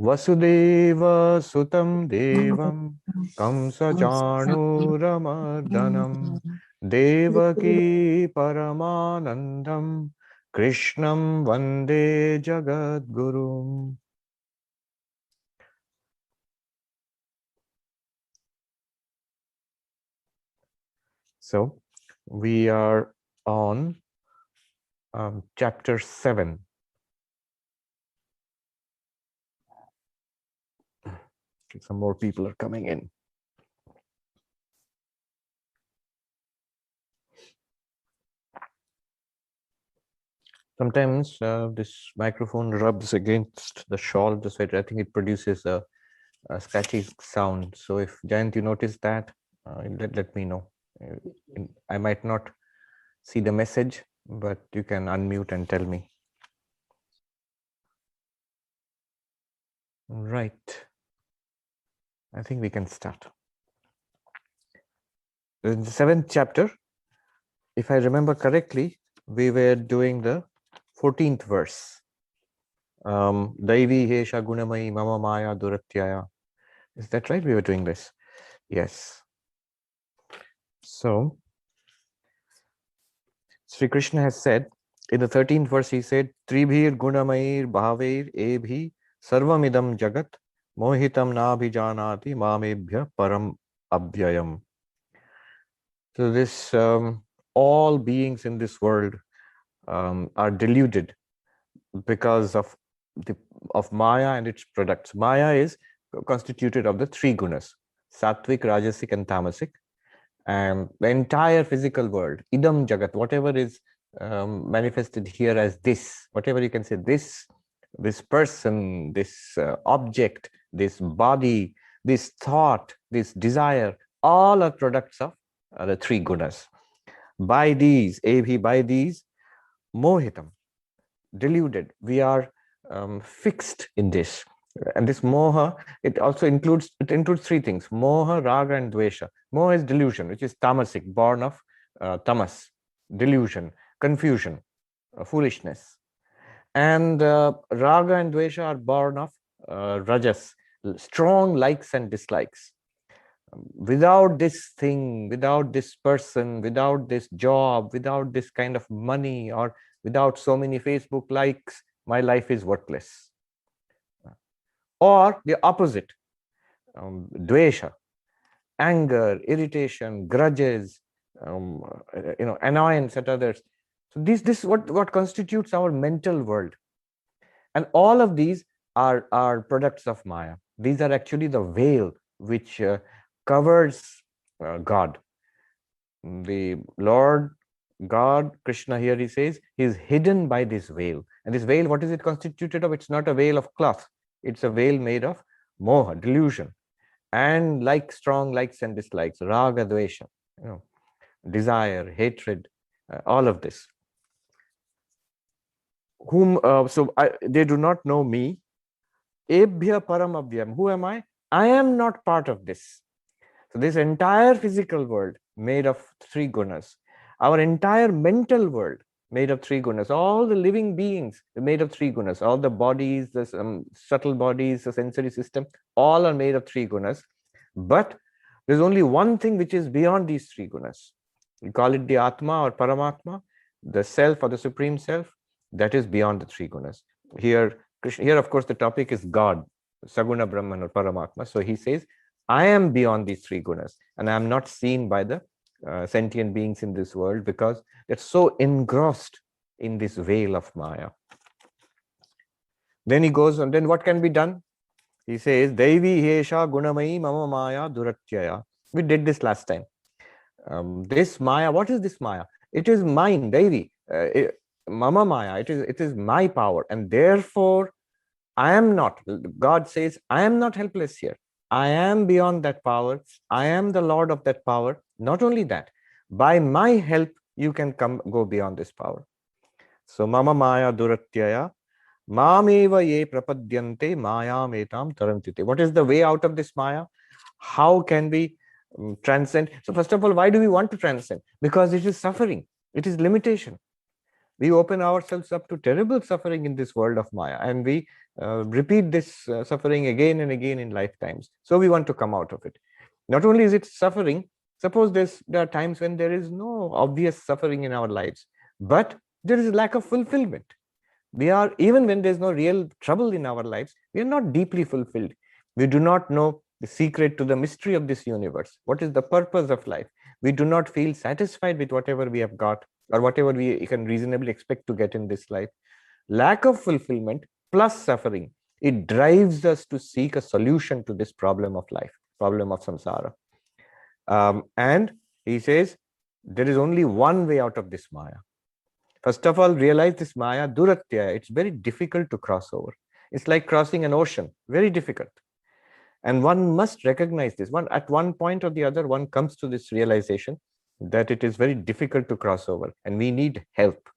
Vasudeva Sutam Devam Kamsa Chanuramardanam Devaki Paramanandam Krishnam Vande Jagat Gurum. So we are on chapter 7. Some more people are coming in. Sometimes this microphone rubs against the shawl of the sweater. I think it produces a scratchy sound. So if Jayant, you notice that, let me know. I might not see the message, but you can unmute and tell me. Right. I think we can start. In the 7th chapter, if I remember correctly, we were doing the 14th verse. Daivī hyeṣhā guṇa-mayī mama māyā duratyayā. Is that right? We were doing this. Yes. So, Sri Krishna has said, in the 13th verse, he said, tribhir guṇa-mayir bhāvair ebhiḥ sarvam idaṁ jagat mohitaṁ nābhijānāti māmebhyaḥ param avyayam. So this, all beings in this world are deluded because of māyā and its products. Māyā is constituted of the three gunas, sattvic, rajasic and tamasic. And the entire physical world, idaṁ jagat, whatever is manifested here as this, whatever you can say, this person, this object, this body, this thought, this desire, all are products of the three gunas. By these, ebhiḥ, by these, mohitaṁ, deluded, we are fixed in this. And this moha, it includes three things: moha, raga, and dvesha. Moha is delusion, which is tamasic, born of tamas, delusion, confusion, foolishness. And raga and dvesha are born of rajas, strong likes and dislikes. Without this thing, without this person, without this job, without this kind of money, or without so many Facebook likes, my life is worthless. Or the opposite, dvesha, anger, irritation, grudges, annoyance at others. So this is what constitutes our mental world. And all of these are products of Maya. These are actually the veil which covers God. The Lord God, Krishna here, he says, he is hidden by this veil. And this veil, what is it constituted of? It's not a veil of cloth. It's a veil made of moha, delusion, and strong likes and dislikes, raga, dvesha, desire, hatred, all of this. They do not know me. Ebhiḥ param avyayam. Who am I? I am not part of this. So this entire physical world made of three gunas, our entire mental world made of three gunas, all the living beings made of three gunas, all the bodies, the subtle bodies, the sensory system, all are made of three gunas. But there's only one thing which is beyond these three gunas. We call it the atma or paramatma, the self or the supreme self, that is beyond the three gunas. Here, of course, the topic is God, Saguna Brahman or Paramatma. So he says, I am beyond these three gunas, and I am not seen by the sentient beings in this world because they're so engrossed in this veil of Maya. Then he goes on, then what can be done? He says, daivī hyeṣhā guṇa-mayī mama māyā duratyayā. We did this last time. This Maya, what is this Maya? It is mine, daivī, mama Maya, it is my power, and therefore I am not, God says, I am not helpless here. I am beyond that power. I am the Lord of that power. Not only that, by my help, you can go beyond this power. So, mama māyā duratyayā, māmebhyaḥ prapadyante māyām etāṁ taranti. What is the way out of this Maya? How can we transcend? So, first of all, why do we want to transcend? Because it is suffering. It is limitation. We open ourselves up to terrible suffering in this world of Maya, and we repeat this suffering again and again in lifetimes. So we want to come out of it. Not only is it suffering, suppose there are times when there is no obvious suffering in our lives, but there is a lack of fulfillment. We are, even when there's no real trouble in our lives, we are not deeply fulfilled. We do not know the secret to the mystery of this universe. What is the purpose of life? We do not feel satisfied with whatever we have got or whatever we can reasonably expect to get in this life. Lack of fulfillment plus suffering, it drives us to seek a solution to this problem of life, problem of samsara. And he says, there is only one way out of this maya. First of all, realize this maya, duratyayā, it's very difficult to cross over. It's like crossing an ocean, very difficult. And one must recognize this. At one point or the other, one comes to this realization that it is very difficult to cross over and we need help.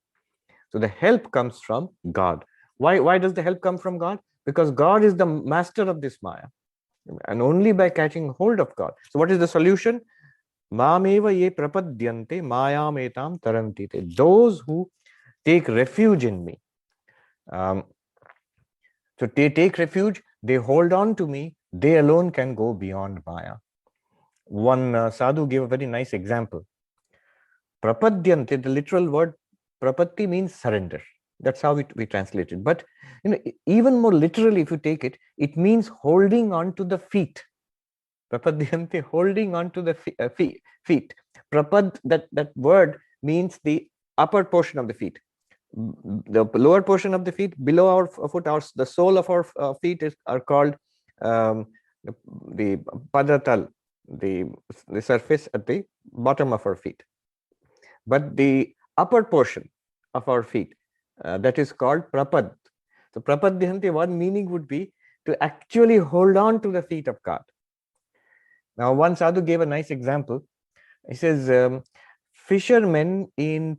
So the help comes from God. Why does the help come from God? Because God is the master of this maya. And only by catching hold of God. So what is the solution? Māmebhyaḥ prapadyante māyām etāṁ taranti. Those who take refuge in me. So they take refuge, they hold on to me, they alone can go beyond maya. One sadhu gave a very nice example. Prapadyante, the literal word prapatti means surrender. That's how we translate it. But even more literally, if you take it, it means holding on to the feet. Prapadyante, holding on to the feet. Prapad, that word means the upper portion of the feet. The lower portion of the feet, below our foot, the sole of our feet are called the padatal, the surface at the bottom of our feet. But the upper portion of our feet, that is called prapad. So prapadyante, one meaning would be to actually hold on to the feet of God. Now, one sadhu gave a nice example. He says, fishermen in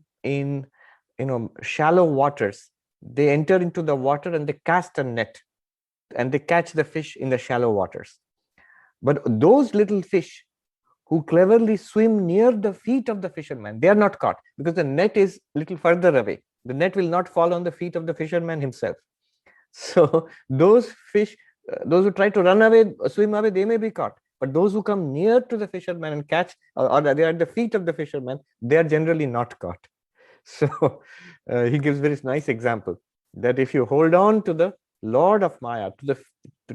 shallow waters, they enter into the water and they cast a net and they catch the fish in the shallow waters. But those little fish who cleverly swim near the feet of the fisherman, they are not caught because the net is a little further away. The net will not fall on the feet of the fisherman himself. So those fish, those who try to run away, swim away, they may be caught. But those who come near to the fisherman and catch, or they are at the feet of the fisherman, they are generally not caught. So he gives very nice example that if you hold on to the Lord of Maya, to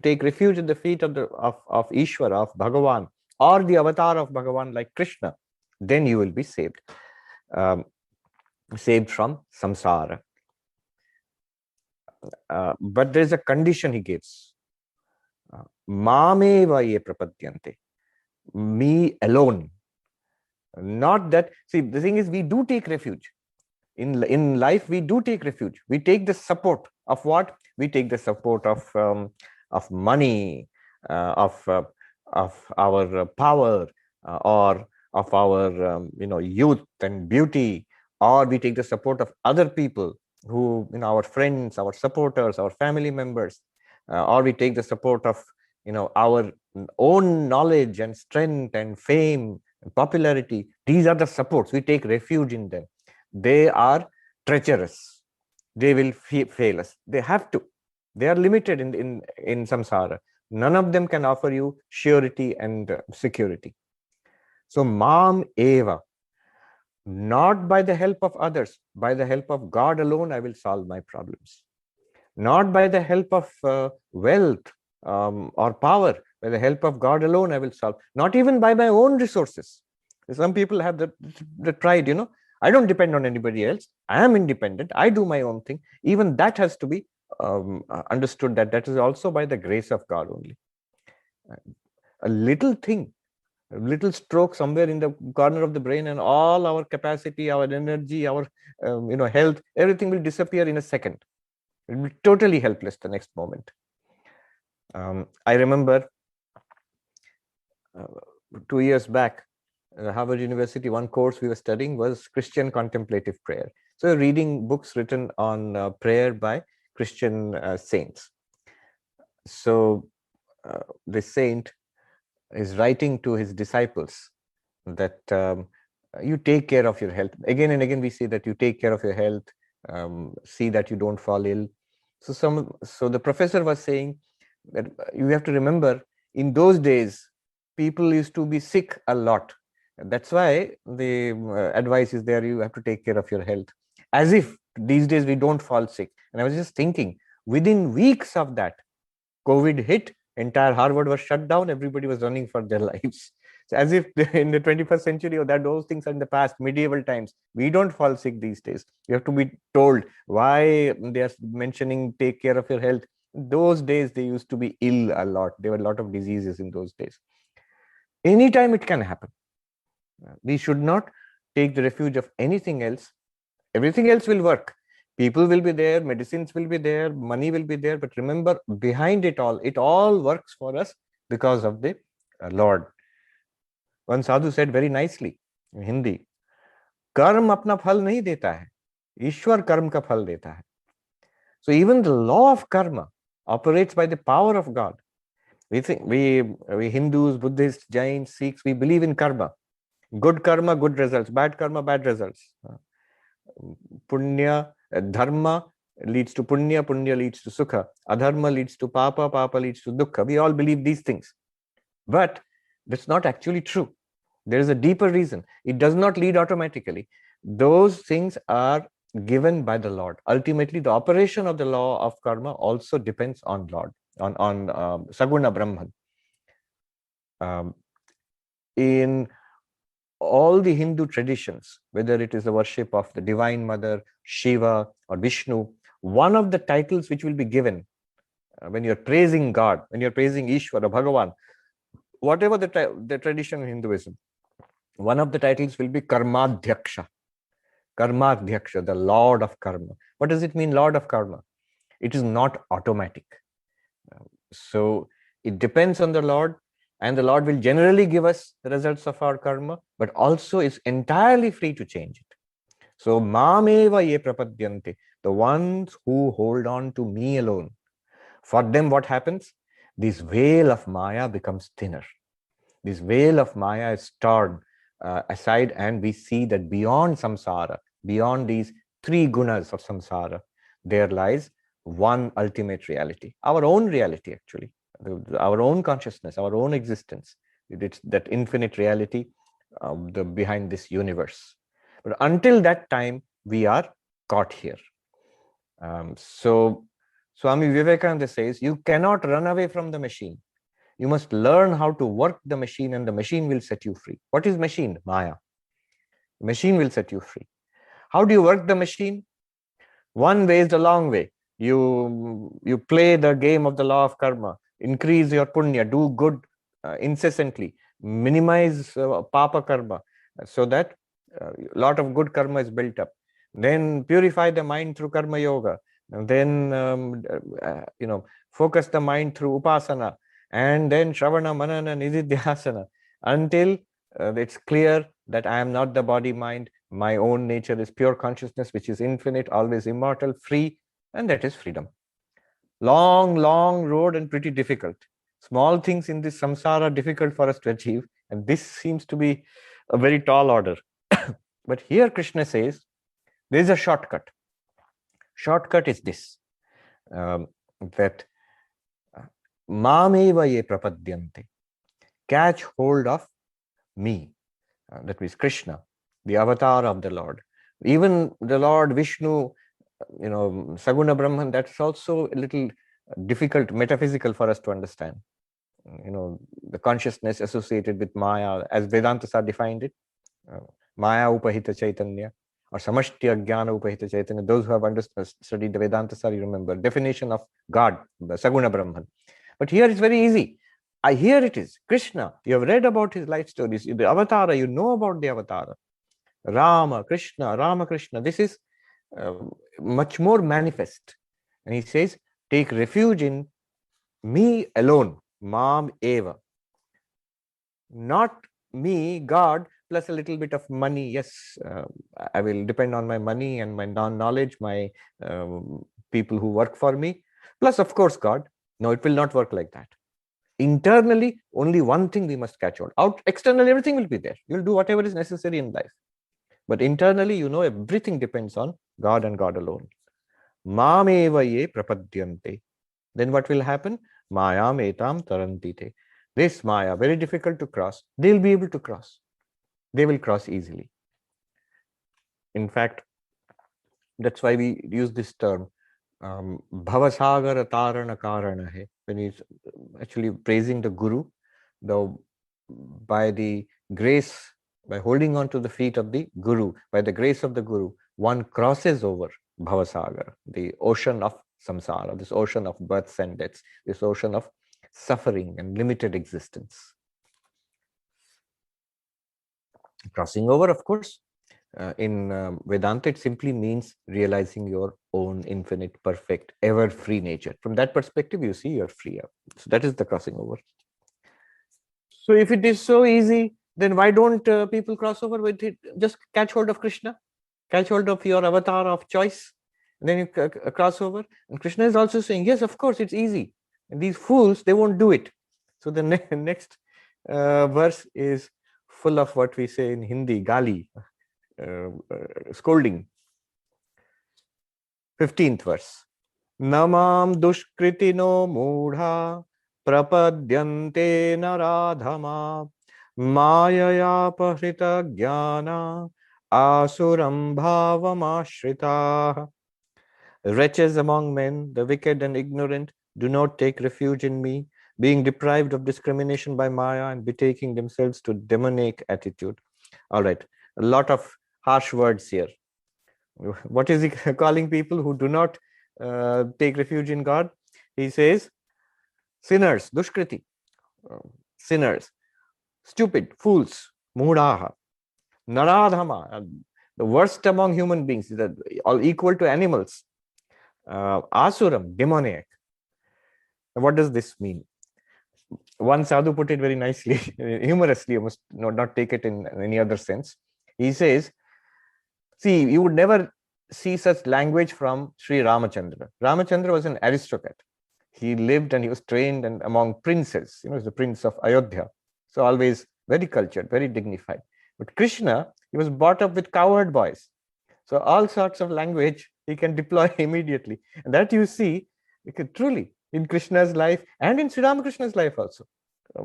take refuge at the feet of Ishvara, of Bhagavan, or the avatar of Bhagavan like Krishna, then you will be saved. Saved from samsara. But there is a condition he gives. Māmebhyaḥ prapadyante. Me alone. Not that, see, the thing is, we do take refuge. In life, we do take refuge. We take the support of what? We take the support of money, of our power, or of our youth and beauty, or we take the support of other people who, our friends, our supporters, our family members, or we take the support of our own knowledge and strength and fame and popularity. These are the supports. We take refuge in them. They are treacherous. They will fail us. They have to. They are limited in samsara. None of them can offer you surety and security. So mam eva, not by the help of others, by the help of God alone, I will solve my problems. Not by the help of wealth or power, by the help of God alone, I will solve. Not even by my own resources. Some people have the pride, I don't depend on anybody else. I am independent. I do my own thing. Even that has to be understood, that is also by the grace of God only. A little thing, a little stroke somewhere in the corner of the brain, and all our capacity, our energy, our health, everything will disappear in a second. It will be totally helpless the next moment. I remember 2 years back, Harvard University, one course we were studying was Christian contemplative prayer. So we're reading books written on prayer by Christian saints. So the saint is writing to his disciples that you take care of your health. Again and again we see that you take care of your health, see that you don't fall ill. So the professor was saying that you have to remember, in those days, people used to be sick a lot. That's why the advice is there, you have to take care of your health. As if these days we don't fall sick. And I was just thinking, within weeks of that, COVID hit, entire Harvard was shut down, everybody was running for their lives. So as if in the 21st century, or that those things are in the past, medieval times, we don't fall sick these days. You have to be told why they are mentioning take care of your health. Those days they used to be ill a lot. There were a lot of diseases in those days. Anytime it can happen. We should not take the refuge of anything else. Everything else will work. People will be there, medicines will be there, money will be there. But remember, behind it all works for us because of the Lord. One sadhu said very nicely in Hindi, कर्म अपना फल नहीं देता है, ईश्वर कर्म का फल देता है. So even the law of karma operates by the power of God. We think we Hindus, Buddhists, Jains, Sikhs, we believe in karma. Good karma, good results. Bad karma, bad results. Punya, dharma leads to punya, punya leads to sukha. Adharma leads to papa, papa leads to dukkha. We all believe these things. But that's not actually true. There is a deeper reason. It does not lead automatically. Those things are given by the Lord. Ultimately, the operation of the law of karma also depends on Lord, on Saguna Brahman. In all the Hindu traditions, whether it is the worship of the Divine Mother, Shiva, or Vishnu, one of the titles which will be given when you're praising God, when you're praising Ishvara, Bhagavan, whatever the tradition in Hinduism, one of the titles will be Karmadhyaksha. Karmadhyaksha, the Lord of Karma. What does it mean, Lord of Karma? It is not automatic. So it depends on the Lord, and the Lord will generally give us the results of our karma, but also is entirely free to change it. So māmebhyaḥ prapadyante, the ones who hold on to me alone, for them what happens? This veil of Maya becomes thinner. This veil of Maya is torn aside, and we see that beyond samsara, beyond these three gunas of samsara, there lies one ultimate reality, our own reality actually, our own consciousness, our own existence. It's that infinite reality behind this universe. But until that time, we are caught here. So Swami Vivekananda says, you cannot run away from the machine. You must learn how to work the machine, and the machine will set you free. What is machine? Maya. The machine will set you free. How do you work the machine? One way is the long way. You play the game of the law of karma, increase your punya, do good incessantly, minimize papa karma, so that a lot of good karma is built up. Then purify the mind through karma yoga. And then focus the mind through upasana, and then shravana, manana, nididhyasana, until it's clear that I am not the body mind. My own nature is pure consciousness, which is infinite, always immortal, free, and that is freedom. Long, long road and pretty difficult. Small things in this samsara are difficult for us to achieve, and this seems to be a very tall order. But here Krishna says, there is a shortcut. Shortcut is this, that māmebhyaḥ prapadyante, catch hold of me. That means Krishna, the avatar of the Lord. Even the Lord Vishnu, Saguna Brahman, that's also a little difficult, metaphysical for us to understand. The consciousness associated with Maya, as Vedantas are defined it, Maya upahita chaitanya, or samashti ajnana upahita chaitanya. Those who have studied the Vedantas are, you remember, definition of God, Saguna Brahman. But here it's very easy. Here it is, Krishna. You have read about his life stories, the avatara, you know about the avatara. Rama, Krishna. This is much more manifest. And he says, take refuge in me alone, Mam Eva. Not me, God, plus a little bit of money. Yes, I will depend on my money and my knowledge, my people who work for me, plus of course God. No, it will not work like that. Internally, only one thing we must catch hold. Out externally, everything will be there. You'll do whatever is necessary in life. But internally, everything depends on God and God alone. māmebhyaḥ prapadyante. Then what will happen? Māyām etāṁ taranti. This Maya, very difficult to cross, they'll be able to cross. They will cross easily. In fact, that's why we use this term, bhavasagara tarana karana hai. When he's actually praising the Guru, by the grace, by holding on to the feet of the Guru, by the grace of the Guru, one crosses over bhavasagara, the ocean of samsara, this ocean of births and deaths, this ocean of suffering and limited existence. Crossing over, of course, in Vedanta, it simply means realizing your own infinite, perfect, ever-free nature. From that perspective, you see you're free. So that is the crossing over. So if it is so easy, then why don't people cross over with it? Just catch hold of Krishna, catch hold of your avatar of choice, and then you cross over. And Krishna is also saying, yes, of course, it's easy. And these fools, they won't do it. So the next verse is full of what we say in Hindi, gali, scolding. 15th verse. Namam dushkritino mudha prapadyante naradhama māyā pahrita jnana asuram bhavamashrita. Wretches among men, the wicked and ignorant, do not take refuge in me, being deprived of discrimination by Maya and betaking themselves to demoniac attitude. All right, a lot of harsh words here. What is he calling people who do not take refuge in God? He says, sinners, dushkriti, sinners, stupid, fools, mudaha, naradhama, the worst among human beings, all equal to animals, asuram, demoniac. What does this mean? One sadhu put it very nicely, humorously, you must not take it in any other sense. He says, see, you would never see such language from Sri Ramachandra. Ramachandra was an aristocrat. He lived and he was trained and among princes. He was the prince of Ayodhya. So always very cultured, very dignified. But Krishna, he was brought up with cowherd boys. So all sorts of language he can deploy immediately. And that you see, truly, in Krishna's life and in Sri Ramakrishna's life also.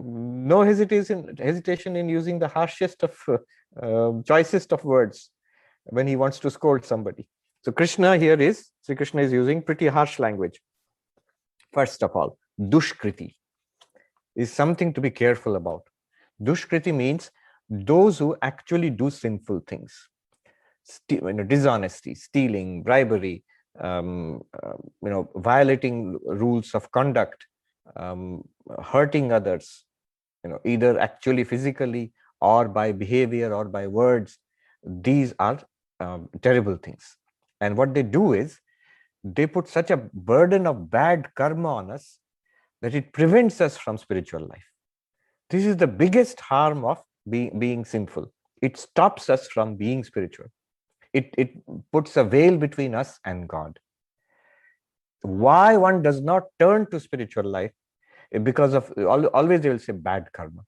No hesitation in using the harshest of, choicest of words when he wants to scold somebody. So Krishna here is, Sri Krishna is using pretty harsh language. First of all, dushkriti is something to be careful about. Dushkriti means those who actually do sinful things. Dishonesty, stealing, bribery, violating rules of conduct, hurting others, either actually physically or by behavior or by words. These are terrible things. And what they do is, they put such a burden of bad karma on us that it prevents us from spiritual life. This is the biggest harm of being sinful. It stops us from being spiritual. It puts a veil between us and God. Why one does not turn to spiritual life? Because of, always they will say bad karma.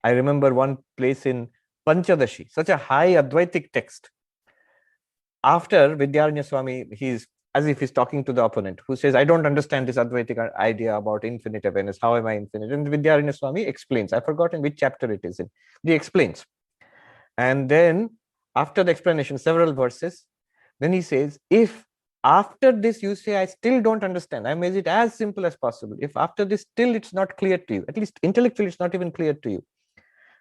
I remember one place in Panchadashi, such a high Advaitic text. After Vidyaranya Swami, he's as if he's talking to the opponent who says, I don't understand this Advaitic idea about infinite awareness. How am I infinite? And Vidyaranya Swami explains. I've forgotten which chapter it is in. He explains. And then after the explanation, several verses, then he says, if after this you say, I still don't understand, I made it as simple as possible. If after this still it's not clear to you, at least intellectually it's not even clear to you,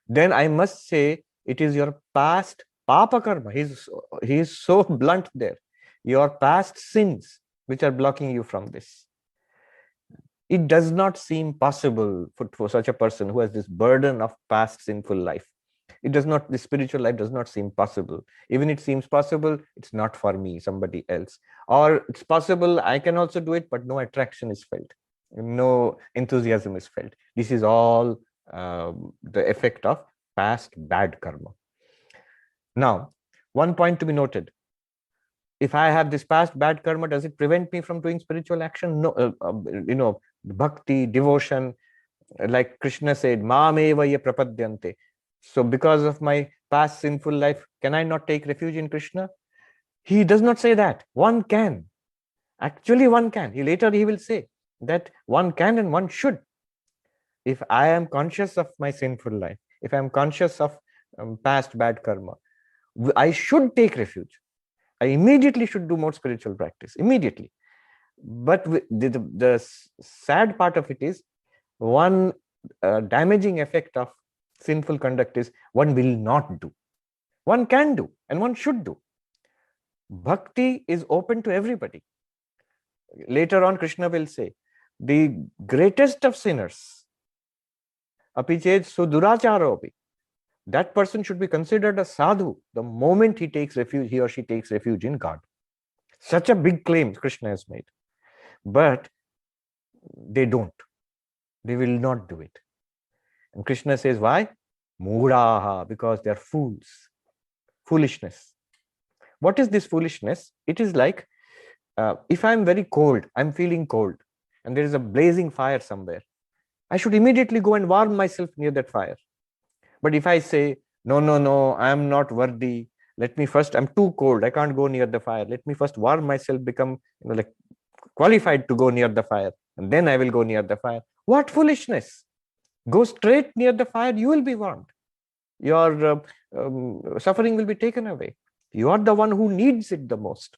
then I must say it is your past papa karma. He is so blunt there. Your past sins which are blocking you from this. It does not seem possible for such a person who has this burden of past sinful life. The spiritual life does not seem possible. Even it seems possible, it's not for me, somebody else. Or it's possible, I can also do it, but no attraction is felt. No enthusiasm is felt. This is all the effect of past bad karma. Now, one point to be noted. If I have this past bad karma, does it prevent me from doing spiritual action? No. Bhakti, devotion, like Krishna said, māmebhyaḥ prapadyante. So because of my past sinful life, can I not take refuge in Krishna? He does not say that. One can. Actually, one can. Later he will say that one can and one should. If I am conscious of my sinful life, if I am conscious of past bad karma, I should take refuge. I immediately should do more spiritual practice, immediately. But the sad part of it is, one damaging effect of sinful conduct is one will not do. One can do and one should do. Bhakti is open to everybody. Later on, Krishna will say, the greatest of sinners, apiched suduracharopi, that person should be considered a sadhu the moment he takes refuge, he or she takes refuge in God. Such a big claim Krishna has made. But they don't. They will not do it. And Krishna says, why? Mūಢāha, because they are fools. Foolishness. What is this foolishness? It is like, if I'm very cold, I'm feeling cold, and there is a blazing fire somewhere, I should immediately go and warm myself near that fire. But if I say, no, I'm not worthy, let me first, I'm too cold, I can't go near the fire, let me first warm myself, become like qualified to go near the fire, and then I will go near the fire. What foolishness! Go straight near the fire, you will be warmed. Your suffering will be taken away. You are the one who needs it the most.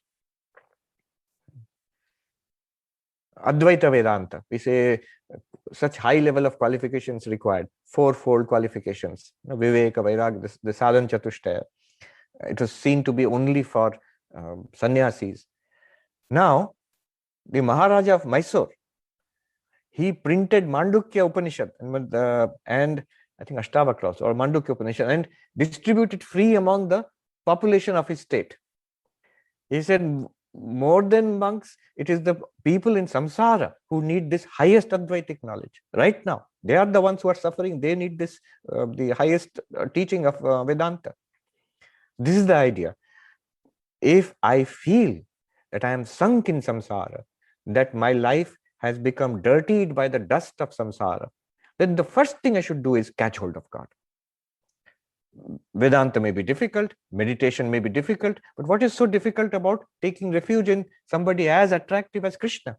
Advaita Vedanta, we say such high level of qualifications required, fourfold qualifications. Viveka, Vairagya, the sadhana chatushtaya. It was seen to be only for sannyasis. Now, the Maharaja of Mysore, he printed Mandukya Upanishad and I think Ashtavakra also, or Mandukya Upanishad, and distributed free among the population of his state. He said, more than monks, it is the people in samsara who need this highest Advaitic knowledge. Right now, they are the ones who are suffering. They need this, the highest teaching of Vedanta. This is the idea. If I feel that I am sunk in samsara, that my life has become dirtied by the dust of samsara, then the first thing I should do is catch hold of God. Vedanta may be difficult, meditation may be difficult, but what is so difficult about taking refuge in somebody as attractive as Krishna?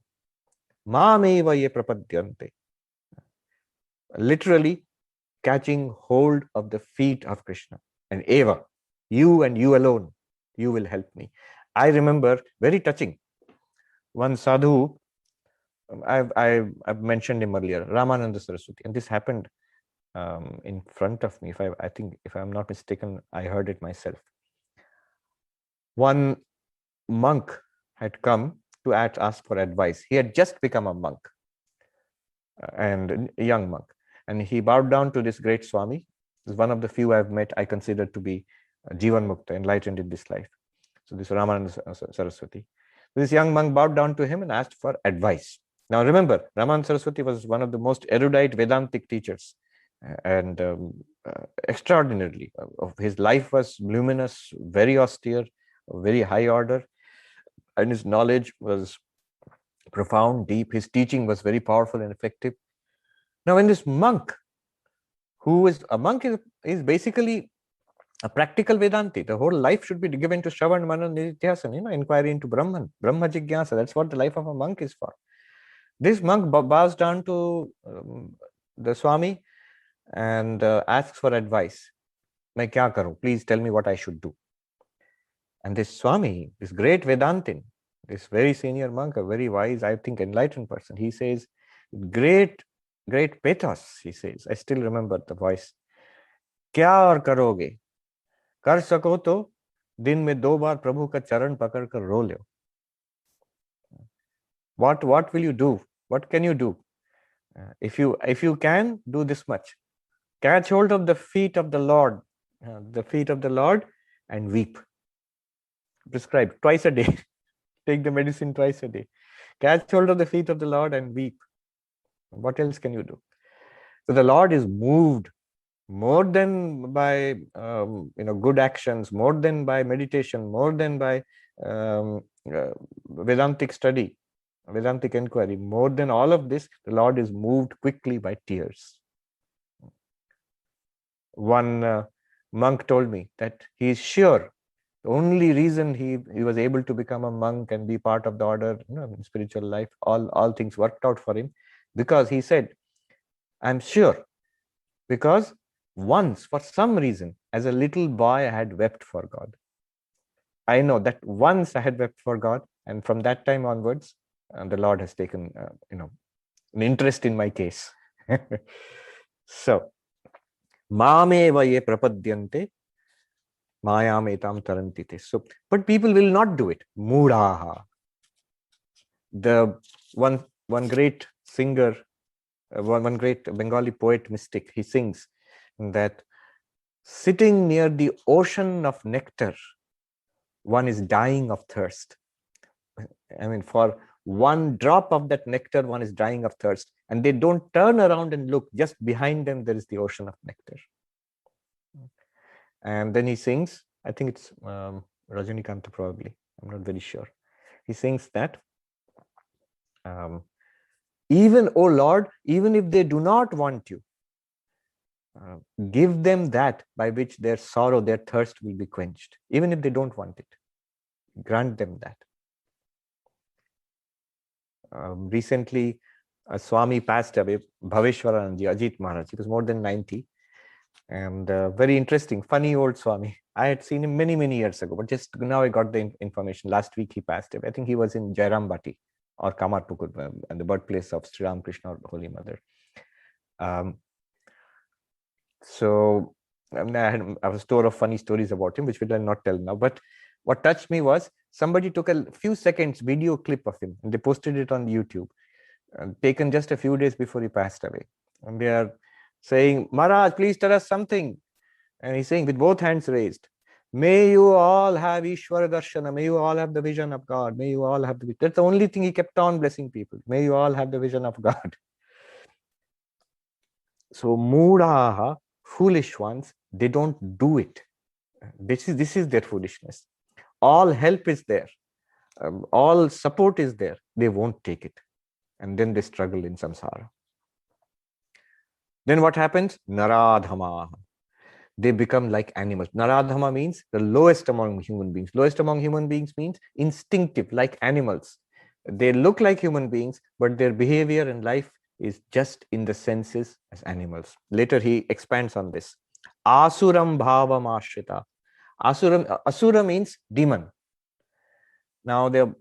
Māmebhyaḥ prapadyante. Literally catching hold of the feet of Krishna. And eva, you and you alone, you will help me. I remember, very touching, one sadhu, I've mentioned him earlier, Ramananda Saraswati, and this happened in front of me. I think, if I'm not mistaken, I heard it myself. One monk had come to ask for advice. He had just become a monk, and a young monk, and he bowed down to this great Swami. This is one of the few I've met I consider to be Jivan Mukta, enlightened in this life. So this Ramananda Saraswati. This young monk bowed down to him and asked for advice. Now remember, Ramananda Saraswati was one of the most erudite Vedantic teachers, and extraordinarily, his life was luminous, very austere, very high order, and his knowledge was profound, deep. His teaching was very powerful and effective. Now when this monk, who is a monk, is basically a practical Vedanti. The whole life should be given to Shravan, Manan, Nididhyasana, inquiry into Brahman, Brahma Jigyasa. That's what the life of a monk is for. This monk bows down to the Swami and asks for advice. Main kya karu? Please tell me what I should do. And this Swami, this great Vedantin, this very senior monk, a very wise, I think, enlightened person, he says, great pathos, he says, I still remember the voice. Kya aur karoge? Kar sako to din mein 2 baar Prabhu ka charan pakad kar ro leo. What will you do? What can you do? If you can, do this much. Catch hold of the feet of the Lord, and weep. Prescribed twice a day. Take the medicine twice a day. Catch hold of the feet of the Lord and weep. What else can you do? So the Lord is moved more than by good actions, more than by meditation, more than by Vedantic study, Vedantic inquiry. More than all of this, the Lord is moved quickly by tears. One monk told me that he is sure The only reason he was able to become a monk and be part of the order, in spiritual life, all things worked out for him, because he said, I'm sure, because once, for some reason, as a little boy, I had wept for God. I know that once I had wept for God, and from that time onwards, the Lord has taken, an interest in my case. So, māmebhyaḥ prapadyante, māyām etāṁ taranti. So, but people will not do it. Mūఢāha. The one great singer, one great Bengali poet mystic, he sings that sitting near the ocean of nectar, one is dying of thirst. I mean, for one drop of that nectar, one is dying of thirst. And they don't turn around and look. Just behind them, there is the ocean of nectar. And then he sings, I think it's Rajanikanta probably, I'm not very sure. He sings that, even, O Lord, even if they do not want you, give them that by which their sorrow, their thirst will be quenched. Even if they don't want it, grant them that. Recently, a Swami passed away, Bhaveshwaranand Ajit Maharaj. He was more than 90. And very interesting, funny old Swami. I had seen him many, many years ago, but just now I got the information. Last week he passed away. I think he was in Jairambati or Kamarpukur, and the birthplace of Sri Ramakrishna or Holy Mother. So I have a store of funny stories about him, which we will not tell now. But what touched me was somebody took a few seconds video clip of him and they posted it on YouTube, taken just a few days before he passed away. And they are saying, Maharaj, please tell us something. And he's saying with both hands raised, may you all have Ishwara Darshana, may you all have the vision of God, may you all have the... That's the only thing he kept on blessing people. May you all have the vision of God. So mūఢāha, foolish ones, they don't do it. This is their foolishness. All help is there. All support is there. They won't take it. And then they struggle in samsara. Then what happens? Naradhamaha. They become like animals. Naradhama means the lowest among human beings. Lowest among human beings means instinctive, like animals. They look like human beings, but their behavior and life is just in the senses as animals. Later he expands on this. Asuram bhavam ashrita. Asura means demon. Now the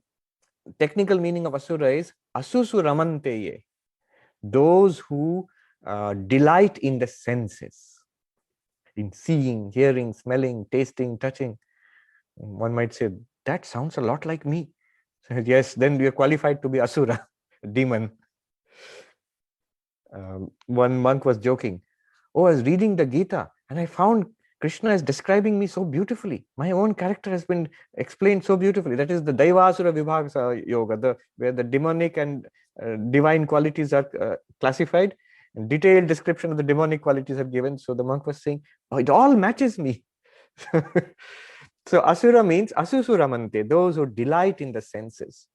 technical meaning of asura is asusuramanteye. Those who delight in the senses, in seeing, hearing, smelling, tasting, touching. One might say, that sounds a lot like me. So, yes, then we are qualified to be asura, demon. One monk was joking, oh, I was reading the Gita and I found Krishna is describing me so beautifully. My own character has been explained so beautifully. That is the Daivasura Vibhagasa Yoga, where the demonic and divine qualities are classified. And detailed description of the demonic qualities are given. So the monk was saying, oh, it all matches me. So asura means asusuramante, those who delight in the senses.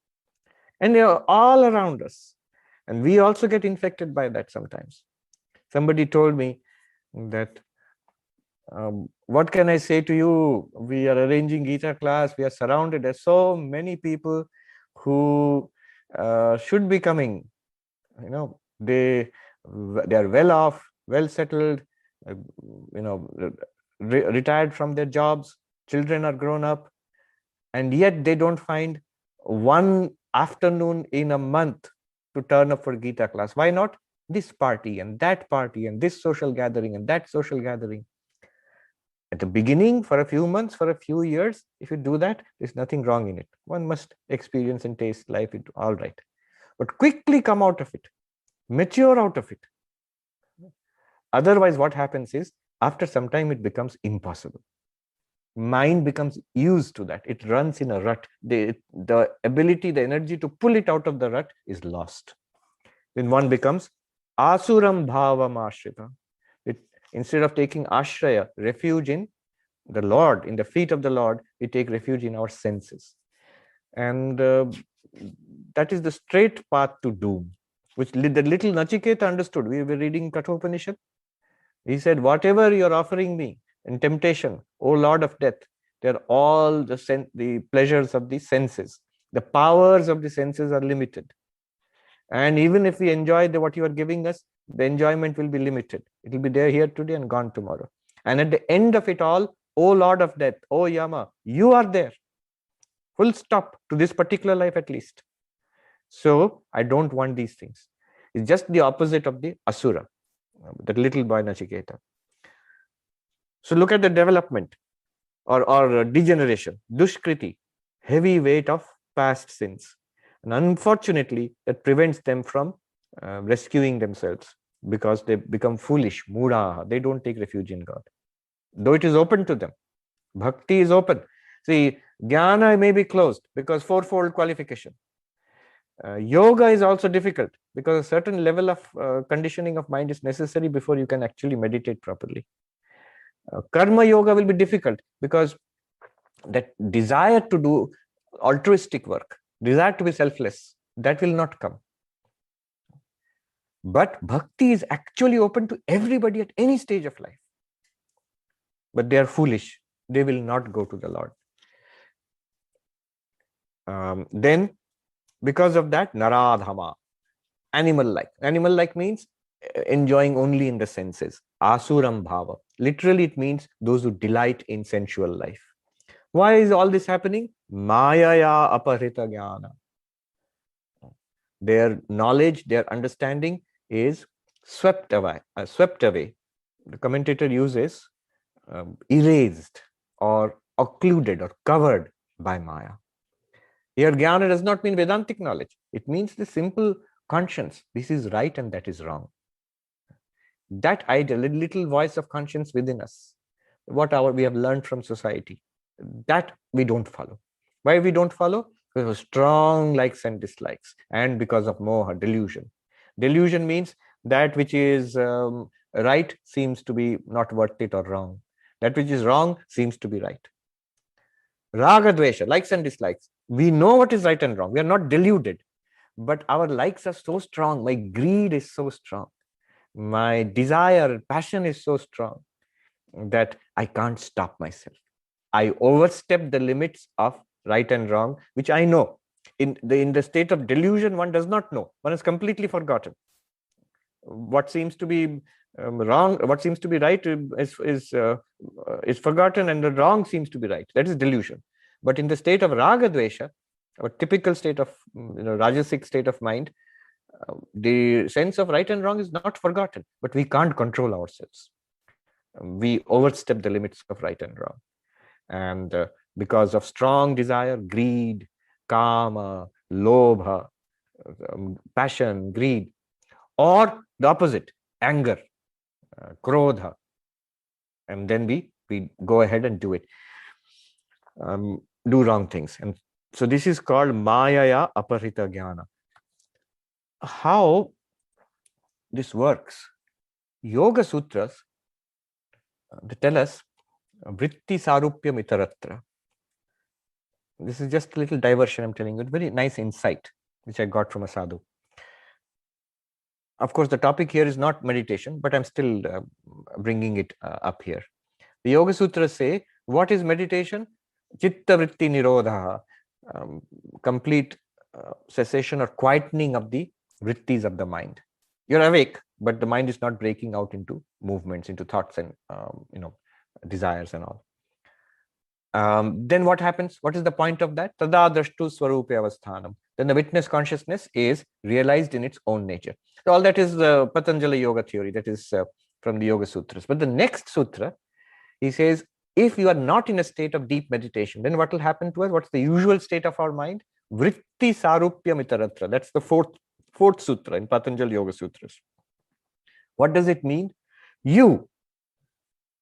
And they are all around us. And we also get infected by that sometimes. Somebody told me that, what can I say to you? We are arranging Gita class. We are surrounded. There's so many people who should be coming. They are well off, well settled, retired from their jobs. Children are grown up. And yet they don't find one afternoon in a month to turn up for Gita class. Why not? This party and that party and this social gathering and that social gathering. At the beginning, for a few months, for a few years, if you do that, there's nothing wrong in it. One must experience and taste life, all right. But quickly come out of it. Mature out of it. Otherwise, what happens is, after some time, it becomes impossible. Mind becomes used to that. It runs in a rut. The ability, the energy to pull it out of the rut is lost. Then one becomes asuram bhavam ashrita. Instead of taking ashraya, refuge in the Lord, in the feet of the Lord, we take refuge in our senses. And that is the straight path to doom, which the little Nachiketa understood. We were reading Kathopanishad. He said, whatever you're offering me in temptation, O Lord of death, They're all the pleasures of the senses. The powers of the senses are limited. And even if we enjoy what you are giving us, the enjoyment will be limited. It will be there here today and gone tomorrow. And at the end of it all, O Lord of Death, O Yama, you are there. Full stop to this particular life at least. So I don't want these things. It's just the opposite of the Asura, that little boy Nachiketa. So look at the development or degeneration, Dushkriti, heavy weight of past sins. And unfortunately, that prevents them from rescuing themselves because they become foolish, mudha. They don't take refuge in God. Though it is open to them. Bhakti is open. See, jnana may be closed because fourfold qualification. Yoga is also difficult because a certain level of conditioning of mind is necessary before you can actually meditate properly. Karma yoga will be difficult because that desire to do altruistic work, desire to be selfless, that will not come. But bhakti is actually open to everybody at any stage of life. But they are foolish. They will not go to the Lord. Then, because of that, naradhama, animal-like. Animal-like means enjoying only in the senses. Asuram bhava. Literally, it means those who delight in sensual life. Why is all this happening? Māyā aparita jnana. Their knowledge, their understanding is swept away. The commentator uses erased or occluded or covered by Maya. Here, jnana does not mean Vedantic knowledge. It means the simple conscience. This is right and that is wrong. That idea, the little voice of conscience within us, what we have learned from society, that we don't follow. Why we don't follow? Because of strong likes and dislikes, and because of moha, delusion. Delusion means that which is right seems to be not worth it or wrong. That which is wrong seems to be right. Raga dvesha, likes and dislikes. We know what is right and wrong. We are not deluded. But our likes are so strong. My greed is so strong. My desire and passion is so strong that I can't stop myself. I overstep the limits of right and wrong, which I know. In the state of delusion, one does not know. One has completely forgotten. What seems to be wrong, what seems to be right is forgotten, and the wrong seems to be right. That is delusion. But in the state of raga dvesha, a typical state of rajasic state of mind, the sense of right and wrong is not forgotten, but we can't control ourselves. We overstep the limits of right and wrong. And because of strong desire, greed, kama, lobha, passion, greed, or the opposite, anger, krodha, and then we go ahead and do it, do wrong things. And so this is called māyā aparita jnana. How this works? Yoga Sutras, they tell us vritti sarupyam itaratra. This is just a little diversion I'm telling you, very nice insight which I got from a sadhu. Of course, the topic here is not meditation, but I'm still bringing it up here. The Yoga Sutras say, what is meditation? Chitta vritti nirodha, complete cessation or quietening of the vrittis of the mind. You're awake, but the mind is not breaking out into movements, into thoughts and desires and all. Then what happens? What is the point of that? Tada drashtu swarupe avasthanam. Then the witness consciousness is realized in its own nature. So all that is the Patanjali yoga theory, that is from the Yoga Sutras. But the next sutra, he says, if you are not in a state of deep meditation, then what will happen to us? What's the usual state of our mind? Vritti sarupyam itaratra. That's the fourth sutra in Patanjali Yoga Sutras. What does it mean? You,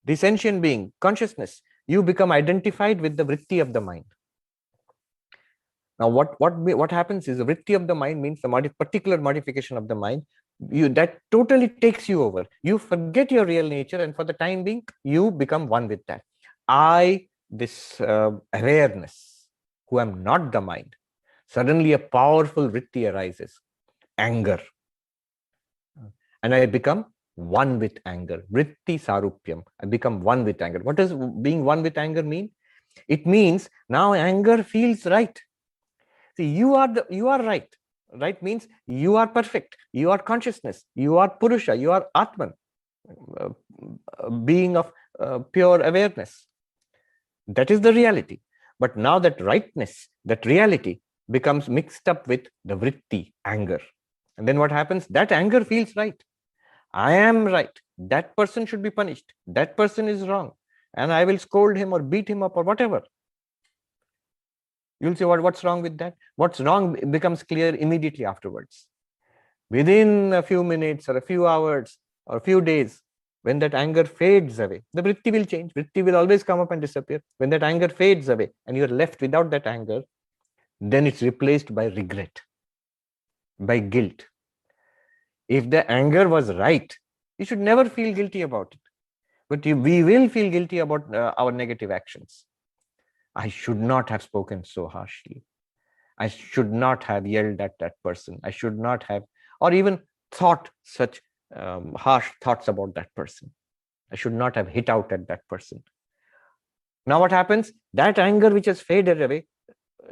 the sentient being, consciousness, you become identified with the vritti of the mind. Now, what happens is the vritti of the mind means the particular modification of the mind. That totally takes you over. You forget your real nature, and for the time being, you become one with that. This awareness, who am not the mind, suddenly a powerful vritti arises, anger. And I become one with anger. Vritti sarupyam. I become one with anger. What does being one with anger mean? It means now anger feels right. See, you are right. Right means you are perfect. You are consciousness. You are Purusha. You are Atman, being of pure awareness. That is the reality. But now that rightness, that reality becomes mixed up with the vritti, anger. And then what happens? That anger feels right. I am right. That person should be punished. That person is wrong. And I will scold him or beat him up or whatever. You'll say, what's wrong with that? What's wrong becomes clear immediately afterwards. Within a few minutes or a few hours or a few days, when that anger fades away, the vritti will change. Vritti will always come up and disappear. When that anger fades away and you're left without that anger, then it's replaced by regret, by guilt. If the anger was right, you should never feel guilty about it. But we will feel guilty about our negative actions. I should not have spoken so harshly. I should not have yelled at that person. I should not have, or even thought such harsh thoughts about that person. I should not have hit out at that person. Now what happens? That anger which has faded away,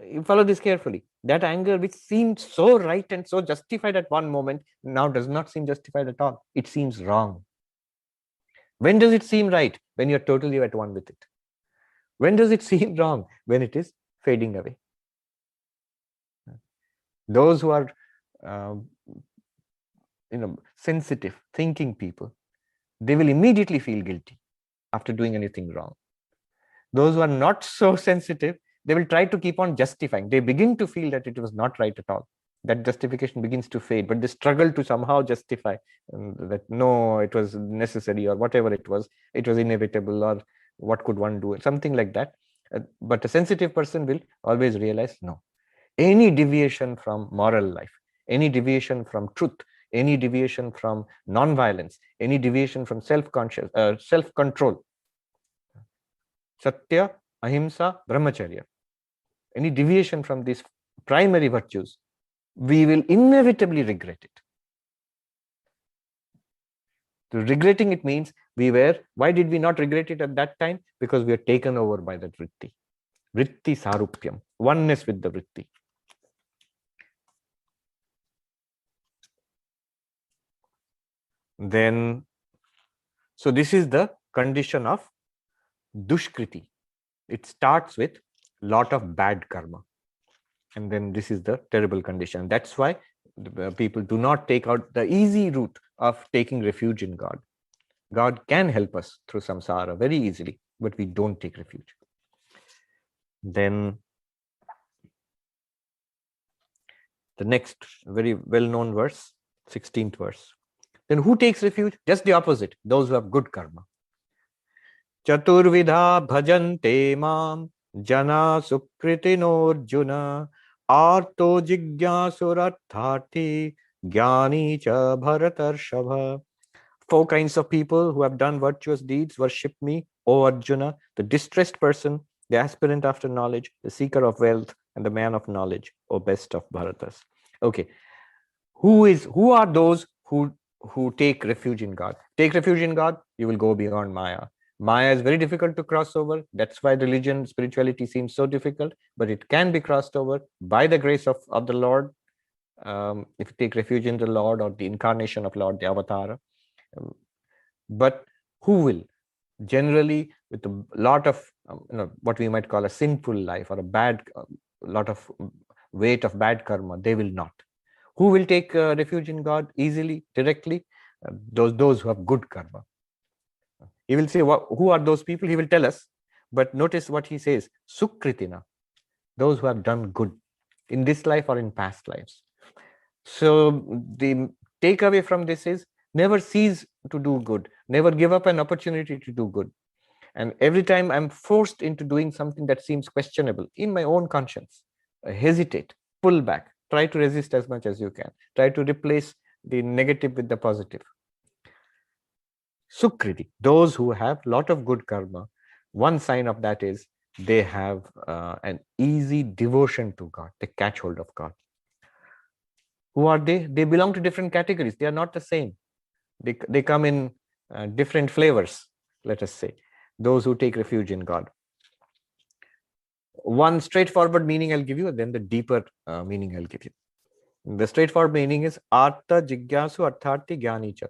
you follow this carefully. That anger which seemed so right and so justified at one moment, now does not seem justified at all. It seems wrong. When does it seem right? When you're totally at one with it. When does it seem wrong? When it is fading away. Those who are sensitive, thinking people, they will immediately feel guilty after doing anything wrong. Those who are not so sensitive, they will try to keep on justifying. They begin to feel that it was not right at all. That justification begins to fade, but they struggle to somehow justify that no, it was necessary or whatever it was inevitable, or what could one do, something like that. But a sensitive person will always realize, no, any deviation from moral life, any deviation from truth, any deviation from non-violence, any deviation from self-control, satya, ahimsa, brahmacharya, any deviation from these primary virtues, we will inevitably regret it. So regretting it means why did we not regret it at that time? Because we are taken over by that vritti. Vritti sarupyam, oneness with the vritti. Then, so this is the condition of dushkriti. It starts with lot of bad karma. And then this is the terrible condition. That's why people do not take out the easy route of taking refuge in God. God can help us through samsara very easily, but we don't take refuge. Then the next very well-known verse, 16th verse. Then who takes refuge? Just the opposite, those who have good karma. Chaturvidha bhajante mam jana sukritinor arto jigyāsurarthāti jnāni cha bharatarshava. 4 kinds of people who have done virtuous deeds worship me, O Arjuna: the distressed person, the aspirant after knowledge, the seeker of wealth, and the man of knowledge, O best of Bharatas. Okay, who are those who take refuge in God? Take refuge in God, you will go beyond Maya. Maya is very difficult to cross over. That's why religion, spirituality seems so difficult, but it can be crossed over by the grace of the Lord. If you take refuge in the Lord, or the incarnation of Lord, the avatara. But who will? Generally, with a lot of what we might call a sinful life, or a lot of weight of bad karma, they will not. Who will take refuge in God easily, directly? Those who have good karma. He will say, who are those people? He will tell us. But notice what he says, sukritina, those who have done good in this life or in past lives. So the takeaway from this is, never cease to do good, never give up an opportunity to do good. And every time I'm forced into doing something that seems questionable in my own conscience, hesitate, pull back, try to resist as much as you can, try to replace the negative with the positive. Sukriti, those who have a lot of good karma, one sign of that is they have an easy devotion to God. They catch hold of God. Who are they? They belong to different categories. They are not the same. They come in different flavors, let us say. Those who take refuge in God. one straightforward meaning I'll give you, and then the deeper meaning I'll give you. The straightforward meaning is artha jigyasu artharti jnanicha.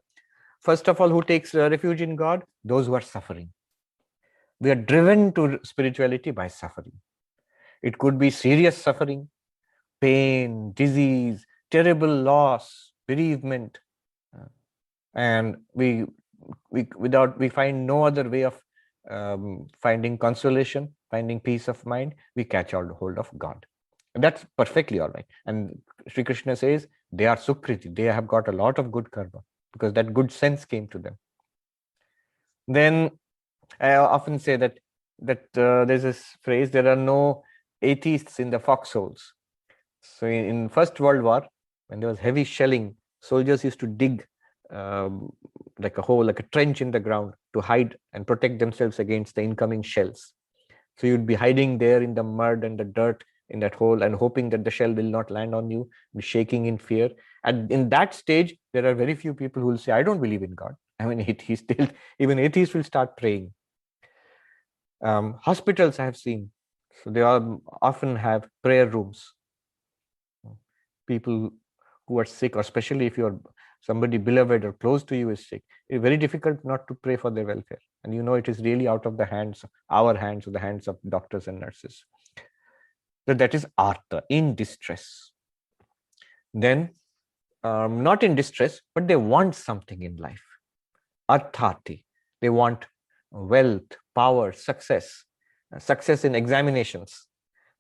First of all, who takes refuge in God? Those who are suffering. We are driven to spirituality by suffering. It could be serious suffering, pain, disease, terrible loss, bereavement, and we find no other way of finding consolation, finding peace of mind. We catch hold of God. And that's perfectly all right. And Sri Krishna says they are sukriti. They have got a lot of good karma because that good sense came to them. Then I often say that there's this phrase: there are no atheists in the foxholes. So in First World War, when there was heavy shelling, soldiers used to dig like a hole, like a trench in the ground to hide and protect themselves against the incoming shells. So you'd be hiding there in the mud and the dirt in that hole and hoping that the shell will not land on you, be shaking in fear. And in that stage, there are very few people who will say, I don't believe in God. I mean, even atheists will start praying. Hospitals I have seen, so they often have prayer rooms. People who are sick, or especially if you're somebody beloved or close to you is sick, it's very difficult not to pray for their welfare. And you know it is really out of the hands, our hands, or the hands of doctors and nurses. So that is artha, in distress. Then, not in distress, but they want something in life. Arthati, they want wealth, power, success. Success in examinations.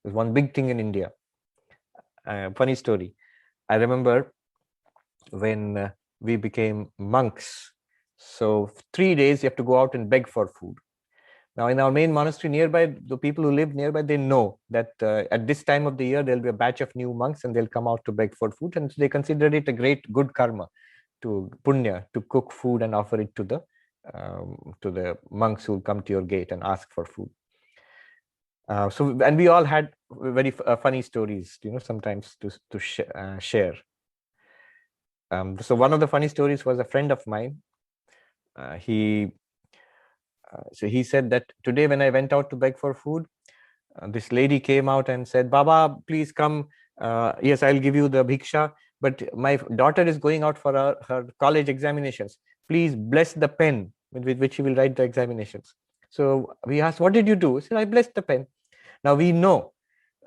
There's one big thing in India. Funny story. I remember when we became monks. So 3 days you have to go out and beg for food. Now in our main monastery nearby, the people who live nearby, they know that at this time of the year, there'll be a batch of new monks and they'll come out to beg for food. And they consider it a great good karma, to punya, to cook food and offer it to the monks who come to your gate and ask for food. And we all had very funny stories, sometimes to share. So one of the funny stories was a friend of mine. So he said that today when I went out to beg for food, this lady came out and said, Baba, please come. Yes, I'll give you the bhiksha, but my daughter is going out for her college examinations. Please bless the pen with which she will write the examinations. So we asked, what did you do? He said, I blessed the pen. Now we know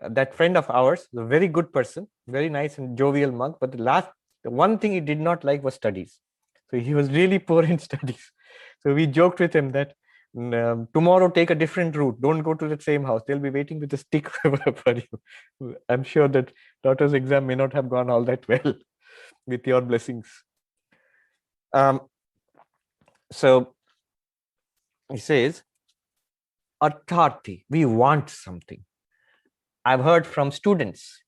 that friend of ours, a very good person, very nice and jovial monk, but the one thing he did not like was studies. So he was really poor in studies. So we joked with him that tomorrow take a different route. Don't go to the same house. They'll be waiting with a stick for you. I'm sure that daughter's exam may not have gone all that well with your blessings. So he says, Artharthi, we want something. I've heard from students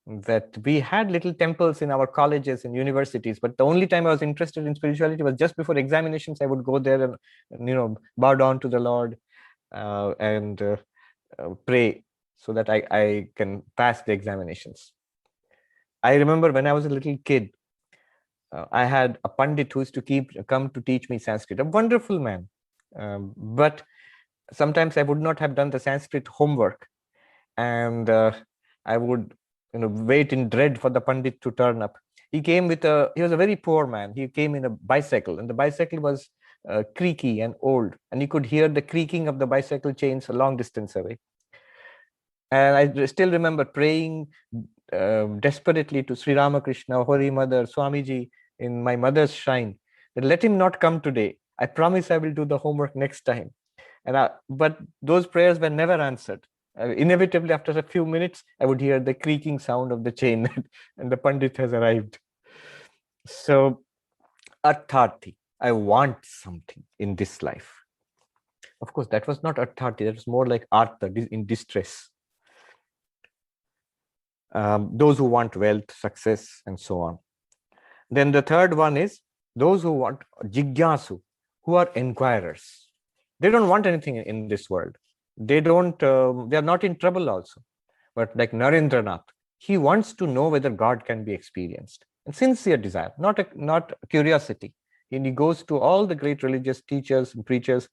that we had little temples in our colleges and universities, but the only time I was interested in spirituality was just before examinations. I would go there and bow down to the Lord and pray so that I can pass the examinations. I remember when I was a little kid, I had a pandit who used to come to teach me Sanskrit, a wonderful man. But sometimes I would not have done the Sanskrit homework, and I would wait in dread for the pandit to turn up. He was a very poor man. He came in a bicycle, and the bicycle was creaky and old, and you could hear the creaking of the bicycle chains a long distance away. And I still remember praying desperately to Sri Ramakrishna, Hori Mother, Swamiji in my mother's shrine, that let him not come today. I promise I will do the homework next time. But those prayers were never answered. Inevitably, after a few minutes, I would hear the creaking sound of the chain and the pandit has arrived. So, Artharthi, I want something in this life. Of course, that was not Artharthi, that was more like Artha, in distress. Those who want wealth, success, and so on. Then the third one is those who want Jigyasu, who are inquirers. They don't want anything in this world. They are not in trouble also. But like Narendranath, he wants to know whether God can be experienced. And sincere desire, not curiosity. And he goes to all the great religious teachers and preachers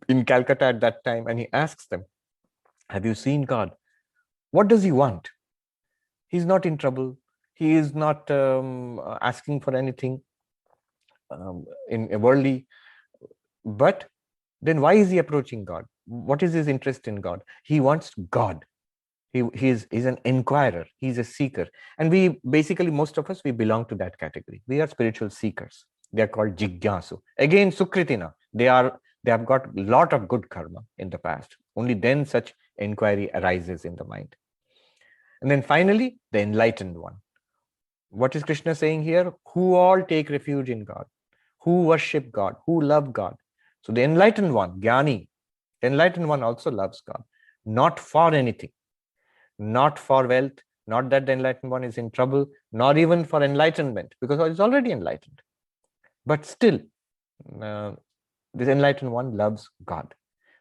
in Calcutta at that time, and he asks them, have you seen God? What does he want? He's not in trouble. He is not asking for anything in a worldly. But then why is he approaching God? What is his interest in God? He wants God. He's an inquirer. He's a seeker. And we basically, most of us, we belong to that category. We are spiritual seekers. They are called jigyasu. Again, sukritina. They have got a lot of good karma in the past. Only then such inquiry arises in the mind. And then finally, the enlightened one. What is Krishna saying here? Who all take refuge in God, who worship God, who love God. So the enlightened one, Jnani, the enlightened one also loves God, not for anything, not for wealth, not that the enlightened one is in trouble, nor even for enlightenment, because he's already enlightened. But still, this enlightened one loves God.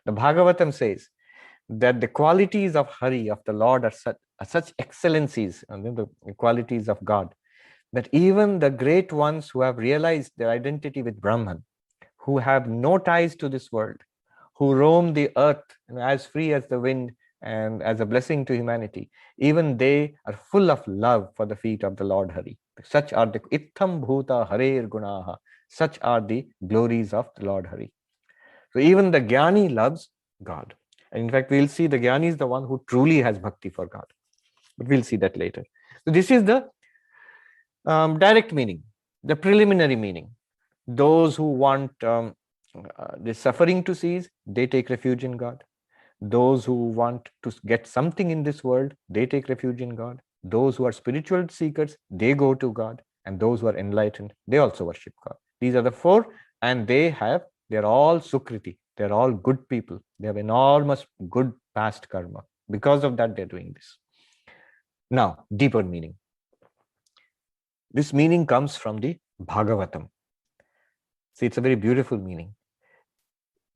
The Bhagavatam says that the qualities of Hari, of the Lord, are such excellencies, the qualities of God, that even the great ones who have realized their identity with Brahman, who have no ties to this world, who roam the earth as free as the wind and as a blessing to humanity, even they are full of love for the feet of the Lord Hari. Such are the idaṁ bhuta harer gunaha. Such are the glories of the Lord Hari. So even the Jnani loves God. And in fact, we'll see the Jnani is the one who truly has bhakti for God. But we'll see that later. So this is the direct meaning, the preliminary meaning. Those who want the suffering to cease, they take refuge in God. Those who want to get something in this world, they take refuge in God. Those who are spiritual seekers, they go to God. And those who are enlightened, they also worship God. These are the four, and they're all sukriti. They're all good people. They have enormous good past karma. Because of that, they're doing this. Now, deeper meaning. This meaning comes from the Bhagavatam. See, it's a very beautiful meaning.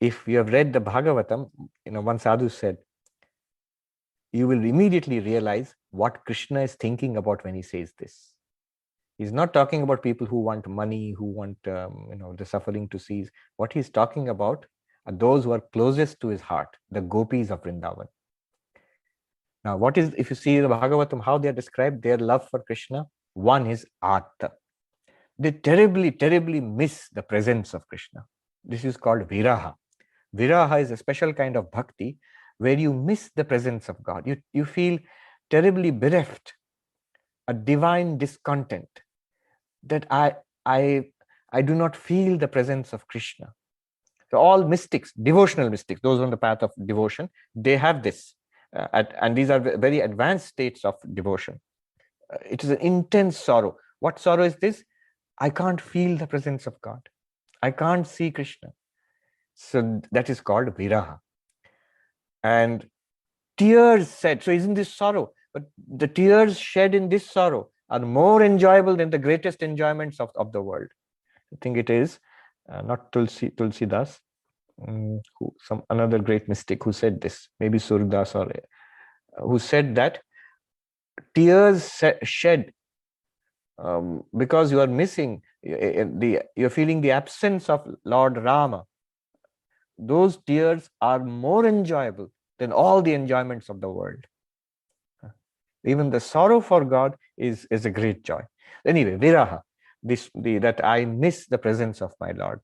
If you have read the Bhagavatam, one sadhu said, you will immediately realize what Krishna is thinking about when he says this. He's not talking about people who want money, who want the suffering to cease. What he's talking about are those who are closest to his heart, the gopis of Vrindavan. Now, if you see the Bhagavatam, how they are described, their love for Krishna, one is Artha. They terribly, terribly miss the presence of Krishna. This is called viraha. Viraha is a special kind of bhakti where you miss the presence of God. You feel terribly bereft, a divine discontent, that I do not feel the presence of Krishna. So all mystics, devotional mystics, those on the path of devotion, they have this. And these are very advanced states of devotion. It is an intense sorrow. What sorrow is this? I can't feel the presence of God. I can't see Krishna. So that is called viraha. And tears shed. So isn't this sorrow? But the tears shed in this sorrow are more enjoyable than the greatest enjoyments of the world. I think it is not Tulsidas, another great mystic who said this, maybe Surdas, or who said that tears shed because you are missing, you're feeling the absence of Lord Rama. Those tears are more enjoyable than all the enjoyments of the world. Even the sorrow for God is a great joy. Anyway, viraha, that I miss the presence of my Lord.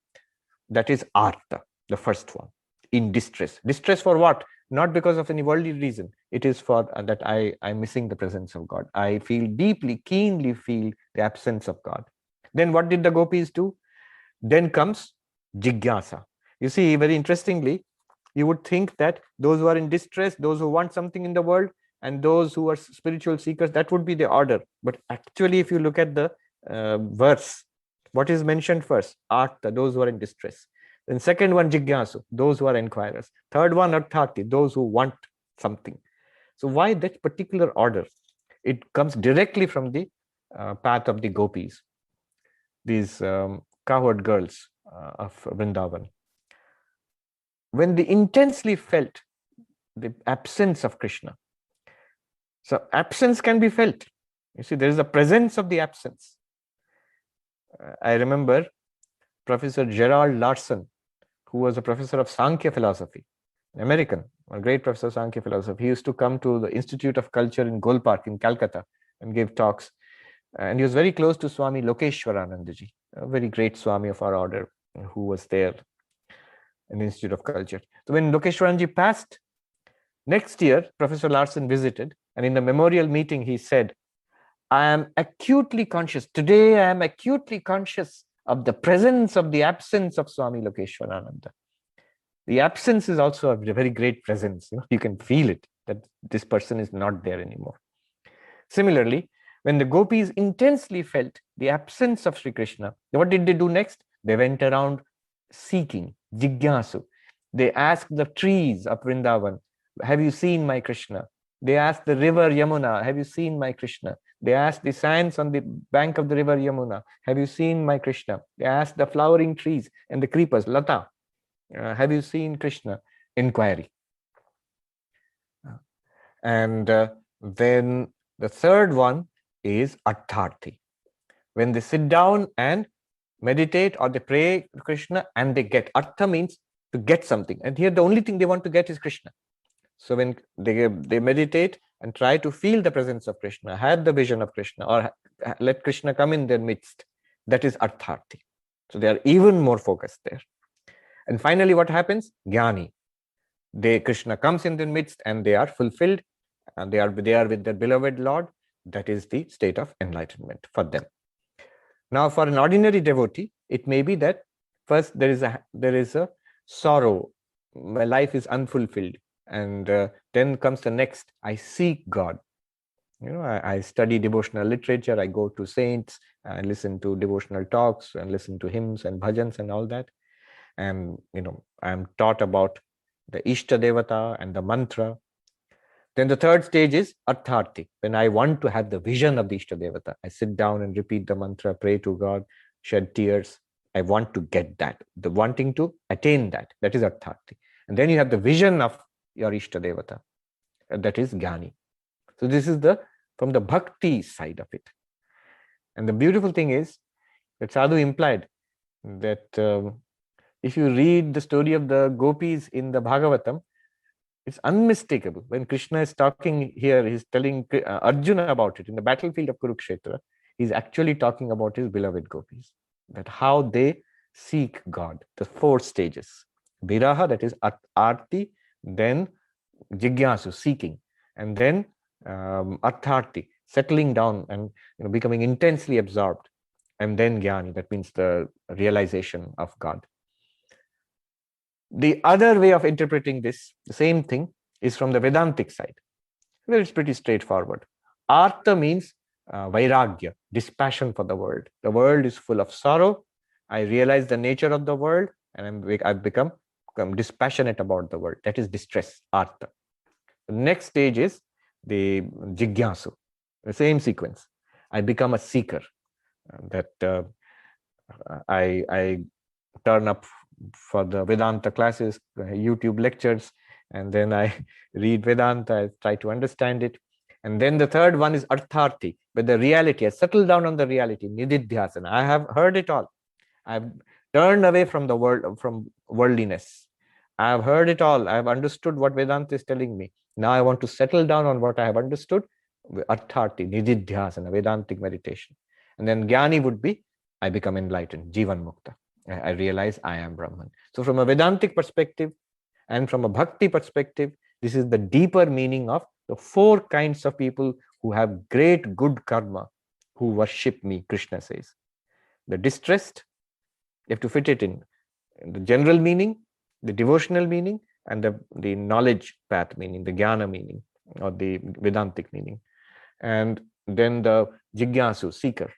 That is artha, the first one, in distress. Distress for what? Not because of any worldly reason. It is for that I'm missing the presence of God. I feel deeply, keenly feel the absence of God. Then what did the gopis do? Then comes jigyasa. You see, very interestingly, you would think that those who are in distress, those who want something in the world, and those who are spiritual seekers, that would be the order. But actually, if you look at the verse, what is mentioned first? Artha, those who are in distress. Then second one, jigyasu, those who are inquirers. Third one, arthati, those who want something. So why that particular order? It comes directly from the path of the gopis, these cowherd girls of Vrindavan. When they intensely felt the absence of Krishna. So absence can be felt. You see, there is a presence of the absence. I remember Professor Gerald Larson, who was a professor of Sankhya philosophy, an American, a great professor of Sankhya philosophy. He used to come to the Institute of Culture in Gol Park in Calcutta and give talks. And he was very close to Swami Lokeshwaranandaji, a very great Swami of our order, who was there in the Institute of Culture. So when Lokeshwaranji passed, next year, Professor Larson visited, and in the memorial meeting, he said, I am acutely conscious, today I am acutely conscious of the presence of the absence of Swami Lokeshwarananda. The absence is also a very great presence. You can feel it, that this person is not there anymore. Similarly, when the gopis intensely felt the absence of Sri Krishna, what did they do next? They went around seeking, jigyasu. They asked the trees of Vrindavan, have you seen my Krishna? They asked the river Yamuna, have you seen my Krishna? They asked the sands on the bank of the river Yamuna, have you seen my Krishna? They asked the flowering trees and the creepers, Lata, have you seen Krishna? Inquiry. And then the third one is Artharthi. When they sit down and meditate or they pray to Krishna and they get. Artha means to get something. And here the only thing they want to get is Krishna. So when they meditate and try to feel the presence of Krishna, have the vision of Krishna, or let Krishna come in their midst, that is Artharthi. So they are even more focused there. And finally, what happens? Jnani. Krishna comes in their midst and they are fulfilled, and they are with their beloved Lord. That is the state of enlightenment for them. Now, for an ordinary devotee, it may be that first there is a sorrow. My life is unfulfilled, and then comes the next. I seek God. I study devotional literature. I go to saints. I listen to devotional talks and listen to hymns and bhajans and all that. And I am taught about the Ishta Devata and the mantra. Then the third stage is Artharthi, when I want to have the vision of the Ishta Devata. I sit down and repeat the mantra, pray to God, shed tears. I want to get that, the wanting to attain that. That is Artharthi. And then you have the vision of your Ishta Devata. That is Jnani. So this is from the bhakti side of it. And the beautiful thing is that Sadhu implied that if you read the story of the gopis in the Bhagavatam, it's unmistakable. When Krishna is talking here, he's telling Arjuna about it in the battlefield of Kurukshetra. He's actually talking about his beloved gopis, that how they seek God, the four stages. Viraha, that is Arti, then Jigyasu, seeking, and then Artharti, settling down and becoming intensely absorbed, and then Jnani, that means the realization of God. The other way of interpreting this, the same thing, is from the Vedantic side, where it's pretty straightforward. Artha means vairagya, dispassion for the world. The world is full of sorrow. I realize the nature of the world, and I've become dispassionate about the world. That is distress, artha. The next stage is the jigyasu, the same sequence. I become a seeker. That I turn up for the Vedanta classes, YouTube lectures, and then I read Vedanta, I try to understand it. And then the third one is Artharthi, where the reality, I settle down on the reality, nididhyasana. I have heard it all. I've turned away from the world, from worldliness. I have heard it all. I have understood what Vedanta is telling me. Now I want to settle down on what I have understood. Artharthi, nididhyasana, Vedantic meditation. And then Jnani would be, I become enlightened, Jivan Mukta. I realize I am Brahman. So from a Vedantic perspective and from a Bhakti perspective, this is the deeper meaning of the four kinds of people who have great good karma, who worship me, Krishna says. The distressed, you have to fit it in the general meaning, the devotional meaning, and the knowledge path meaning, the jnana meaning, or the Vedantic meaning. And then the jigyasu, seeker,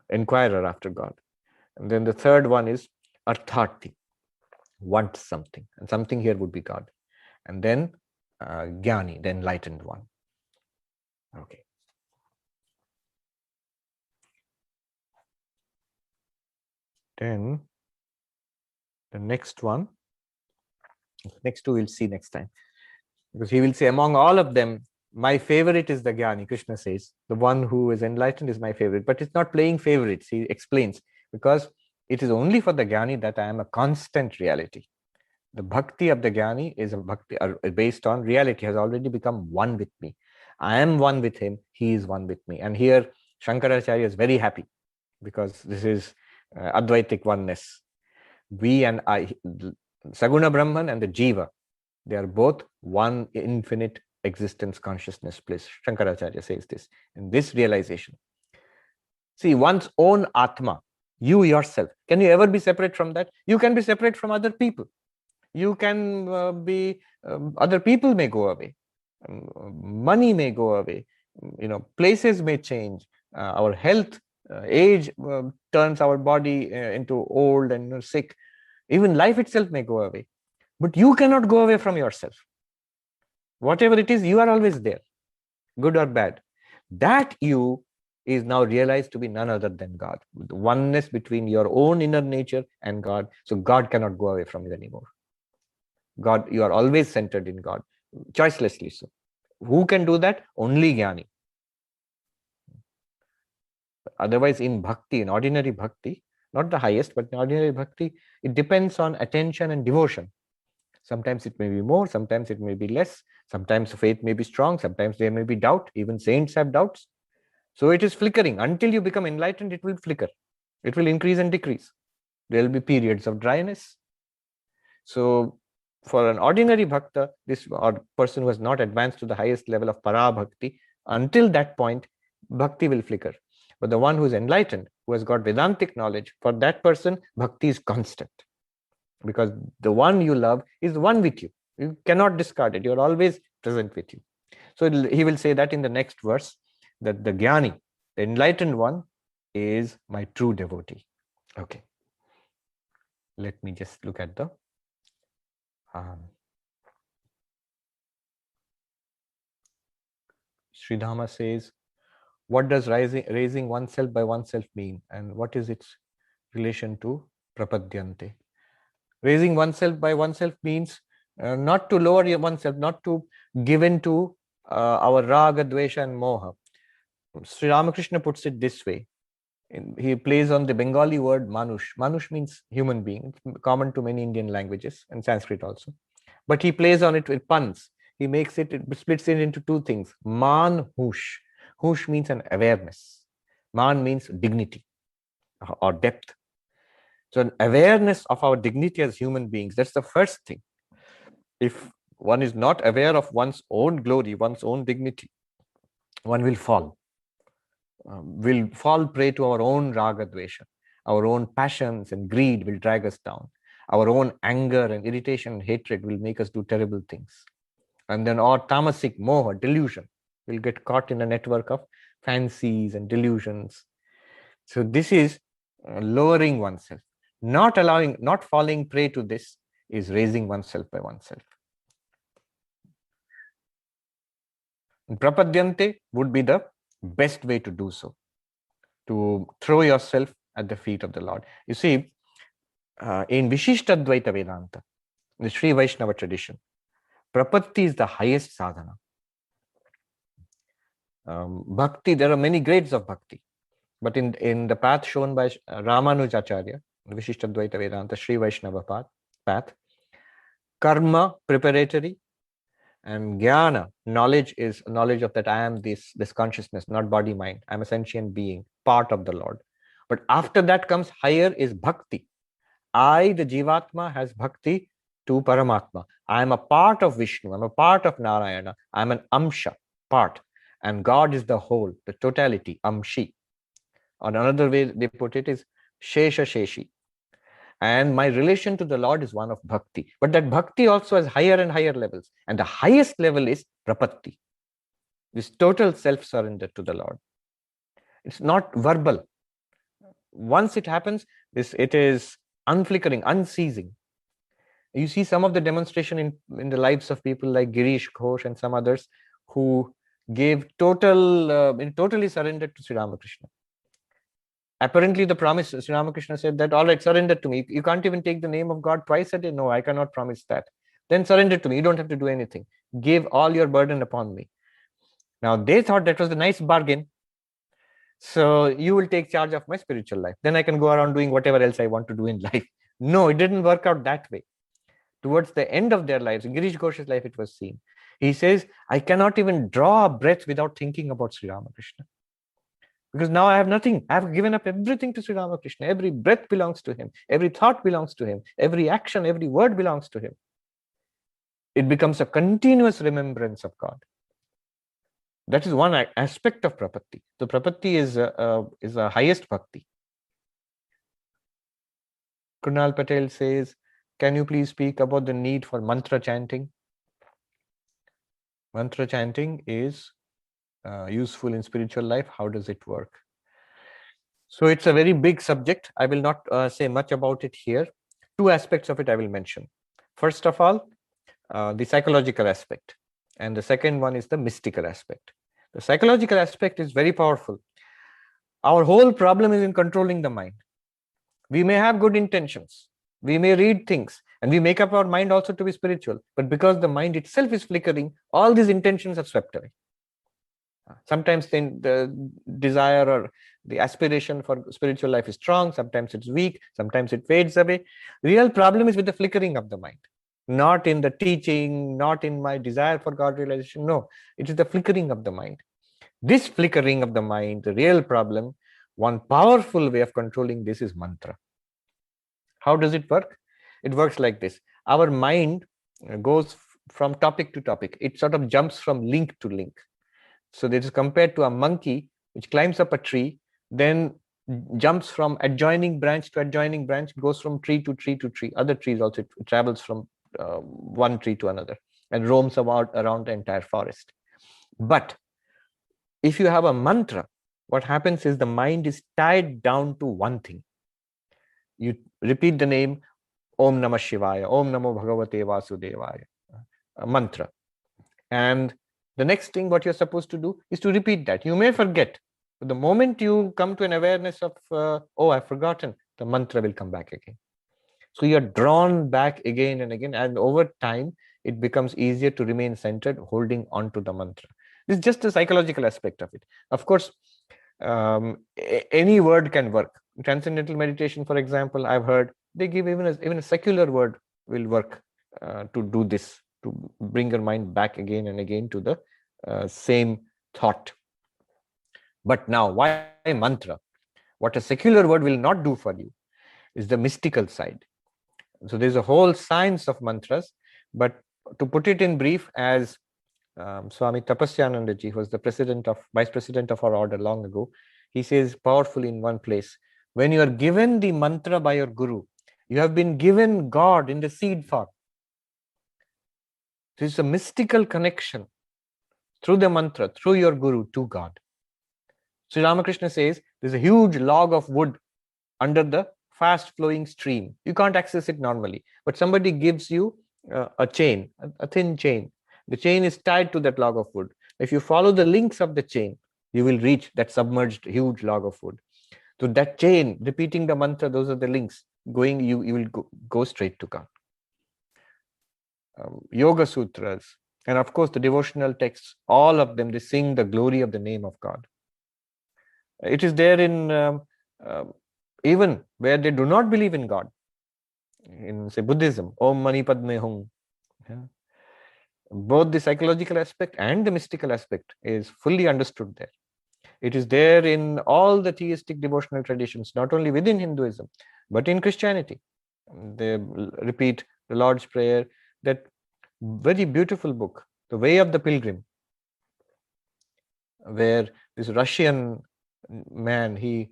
inquirer after God. And then the third one is Artharthi, want something. And something here would be God. And then Jnani, the enlightened one. Okay. Then the next one, next two we'll see next time. Because he will say, among all of them, my favorite is the Jnani. Krishna says, the one who is enlightened is my favorite. But it's not playing favorites, he explains. Because it is only for the Jnani that I am a constant reality. The bhakti of the jnani is a bhakti based on reality, has already become one with me. I am one with him, he is one with me. And here Shankaracharya is very happy because this is Advaitic oneness. We and I, Saguna Brahman and the Jiva, they are both one infinite existence consciousness bliss. Shankaracharya says this. In this realization, see, one's own Atma, you yourself, can you ever be separate from that? You can be separate from other people. You can be, other people may go away, money may go away, places may change, our health, age turns our body into old and sick. Even life itself may go away. But you cannot go away from yourself. Whatever it is, you are always there, good or bad. That you is now realized to be none other than God. The oneness between your own inner nature and God. So God cannot go away from you anymore. God, you are always centered in God, choicelessly so. Who can do that? Only jnani. Otherwise, in bhakti, in ordinary bhakti, not the highest, but in ordinary bhakti, it depends on attention and devotion. Sometimes it may be more, sometimes it may be less. Sometimes faith may be strong, sometimes there may be doubt. Even saints have doubts. So it is flickering. Until you become enlightened, it will flicker. It will increase and decrease. There will be periods of dryness. So for an ordinary bhakta, this or person who has not advanced to the highest level of para bhakti, until that point, bhakti will flicker. But the one who is enlightened, who has got Vedantic knowledge, for that person, bhakti is constant. Because the one you love is one with you. You cannot discard it. You are always present with you. So he will say that in the next verse, that the jnani, the enlightened one, is my true devotee. Okay. Let me just look at the Sridhama says, what does raising oneself by oneself mean? And what is its relation to prapadyante? Raising oneself by oneself means not to lower oneself, not to give in to our raga, dvesha and moha. Sri Ramakrishna puts it this way. He plays on the Bengali word manush. Manush means human being, common to many Indian languages and Sanskrit also. But he plays on it with puns. He makes it splits it into two things. Man hush. Hush means an awareness. Man means dignity or depth. So an awareness of our dignity as human beings, that's the first thing. If one is not aware of one's own glory, one's own dignity, one will fall prey to our own raga dvesha. Our own passions and greed will drag us down. Our own anger and irritation and hatred will make us do terrible things. And then our tamasic moha, delusion, will get caught in a network of fancies and delusions. So this is lowering oneself. Not falling prey to this is raising oneself by oneself. And prapadyante would be the best way to do so, to throw yourself at the feet of the Lord. You see, in Vishishtadvaita Vedanta, the Sri Vaishnava tradition, prapatti is the highest sadhana. Bhakti, there are many grades of bhakti, but in the path shown by Ramanujacharya, the Vishishtadvaita Vedanta, Sri Vaishnava path, karma, preparatory, and jnana, knowledge is knowledge of that I am this consciousness, not body, mind. I am a sentient being, part of the Lord. But after that comes higher is bhakti. I, the Jivatma, has bhakti to Paramatma. I am a part of Vishnu. I am a part of Narayana. I am an amsha, part. And God is the whole, the totality, amshi. Or another way they put it is shesha sheshi. And my relation to the Lord is one of bhakti. But that bhakti also has higher and higher levels. And the highest level is prapatti. This total self-surrender to the Lord. It's not verbal. Once it happens, it is unflickering, unceasing. You see some of the demonstration in the lives of people like Girish Ghosh and some others who gave totally surrendered to Sri Ramakrishna. Apparently, the promise, Sri Ramakrishna said that, all right, surrender to me. You can't even take the name of God twice a day. No, I cannot promise that. Then surrender to me. You don't have to do anything. Give all your burden upon me. Now, they thought that was a nice bargain. So you will take charge of my spiritual life. Then I can go around doing whatever else I want to do in life. No, it didn't work out that way. towards the end of their lives, in Girish Ghosh's life it was seen. He says, I cannot even draw a breath without thinking about Sri Ramakrishna. Because now I have nothing. I have given up everything to Sri Ramakrishna. Every breath belongs to him. Every thought belongs to him. Every action, every word belongs to him. It becomes a continuous remembrance of God. That is one aspect of prapatti. The prapatti is a highest bhakti. Kunal Patel says, can you please speak about the need for mantra chanting? Mantra chanting is useful in spiritual life. How does it work? So it's a very big subject. I will not say much about it here. Two aspects of it I will mention. First of all, the psychological aspect. And the second one is the mystical aspect. The psychological aspect is very powerful. Our whole problem is in controlling the mind. We may have good intentions. We may read things. And we make up our mind also to be spiritual. But because the mind itself is flickering, all these intentions are swept away. Sometimes the desire or the aspiration for spiritual life is strong. Sometimes it's weak. Sometimes it fades away. The real problem is with the flickering of the mind. Not in the teaching, not in my desire for God realization. No, it is the flickering of the mind. This flickering of the mind, the real problem, one powerful way of controlling this is mantra. How does it work? It works like this. Our mind goes from topic to topic. It sort of jumps from link to link. So this is compared to a monkey which climbs up a tree, then jumps from adjoining branch to adjoining branch, goes from tree to tree to tree. Other trees also, it travels from one tree to another and roams about around the entire forest. But if you have a mantra, what happens is the mind is tied down to one thing. You repeat the name Om Namah Shivaya, Om Namo Bhagavate Vasudevaya, a mantra. And the next thing what you're supposed to do is to repeat that. You may forget. But the moment you come to an awareness of, oh, I've forgotten, the mantra will come back again. So you're drawn back again and again. And over time, it becomes easier to remain centered, holding on to the mantra. This is just the psychological aspect of it. Of course, any word can work. Transcendental meditation, for example, I've heard they give even a secular word will work to do this, to bring your mind back again and again to the same thought. But now, why mantra? What a secular word will not do for you is the mystical side. So there's a whole science of mantras, but to put it in brief, as Swami Sarvapriyananda ji, who was the vice president of our order long ago, he says powerfully in one place, when you are given the mantra by your guru, you have been given God in the seed form. This is a mystical connection through the mantra, through your guru to God. Sri Ramakrishna says there's a huge log of wood under the fast flowing stream. You can't access it normally, but somebody gives you a chain, a thin chain. The chain is tied to that log of wood. If you follow the links of the chain, you will reach that submerged huge log of wood. So that chain, repeating the mantra, those are the links. Going, you will go straight to God. Yoga sutras, and of course the devotional texts, all of them, they sing the glory of the name of God. It is there in even where they do not believe in God. In, say, Buddhism, Om Mani Padme Hum. Yeah. Both the psychological aspect and the mystical aspect is fully understood there. It is there in all the theistic devotional traditions, not only within Hinduism, but in Christianity. They repeat the Lord's Prayer, that very beautiful book, The Way of the Pilgrim, where this Russian man, he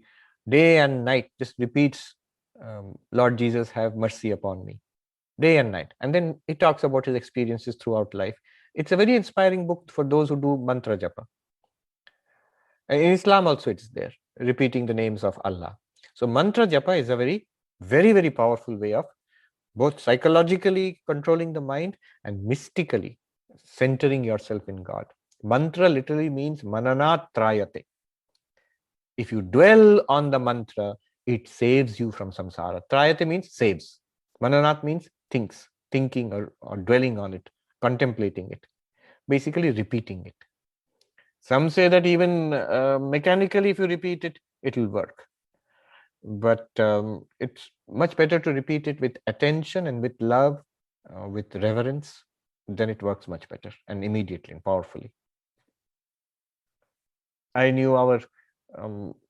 day and night just repeats, Lord Jesus, have mercy upon me, day and night. And then he talks about his experiences throughout life. It's a very inspiring book for those who do mantra japa. And in Islam also it's there, repeating the names of Allah. So mantra japa is a very, very, very powerful way of both psychologically controlling the mind and mystically centering yourself in God. Mantra literally means mananat trayate. If you dwell on the mantra, it saves you from samsara. Trayate means saves. Mananat means thinks, thinking or dwelling on it, contemplating it, basically repeating it. Some say that even mechanically, if you repeat it, it will work. But it's much better to repeat it with attention and with love with reverence, then it works much better and immediately and powerfully. I knew our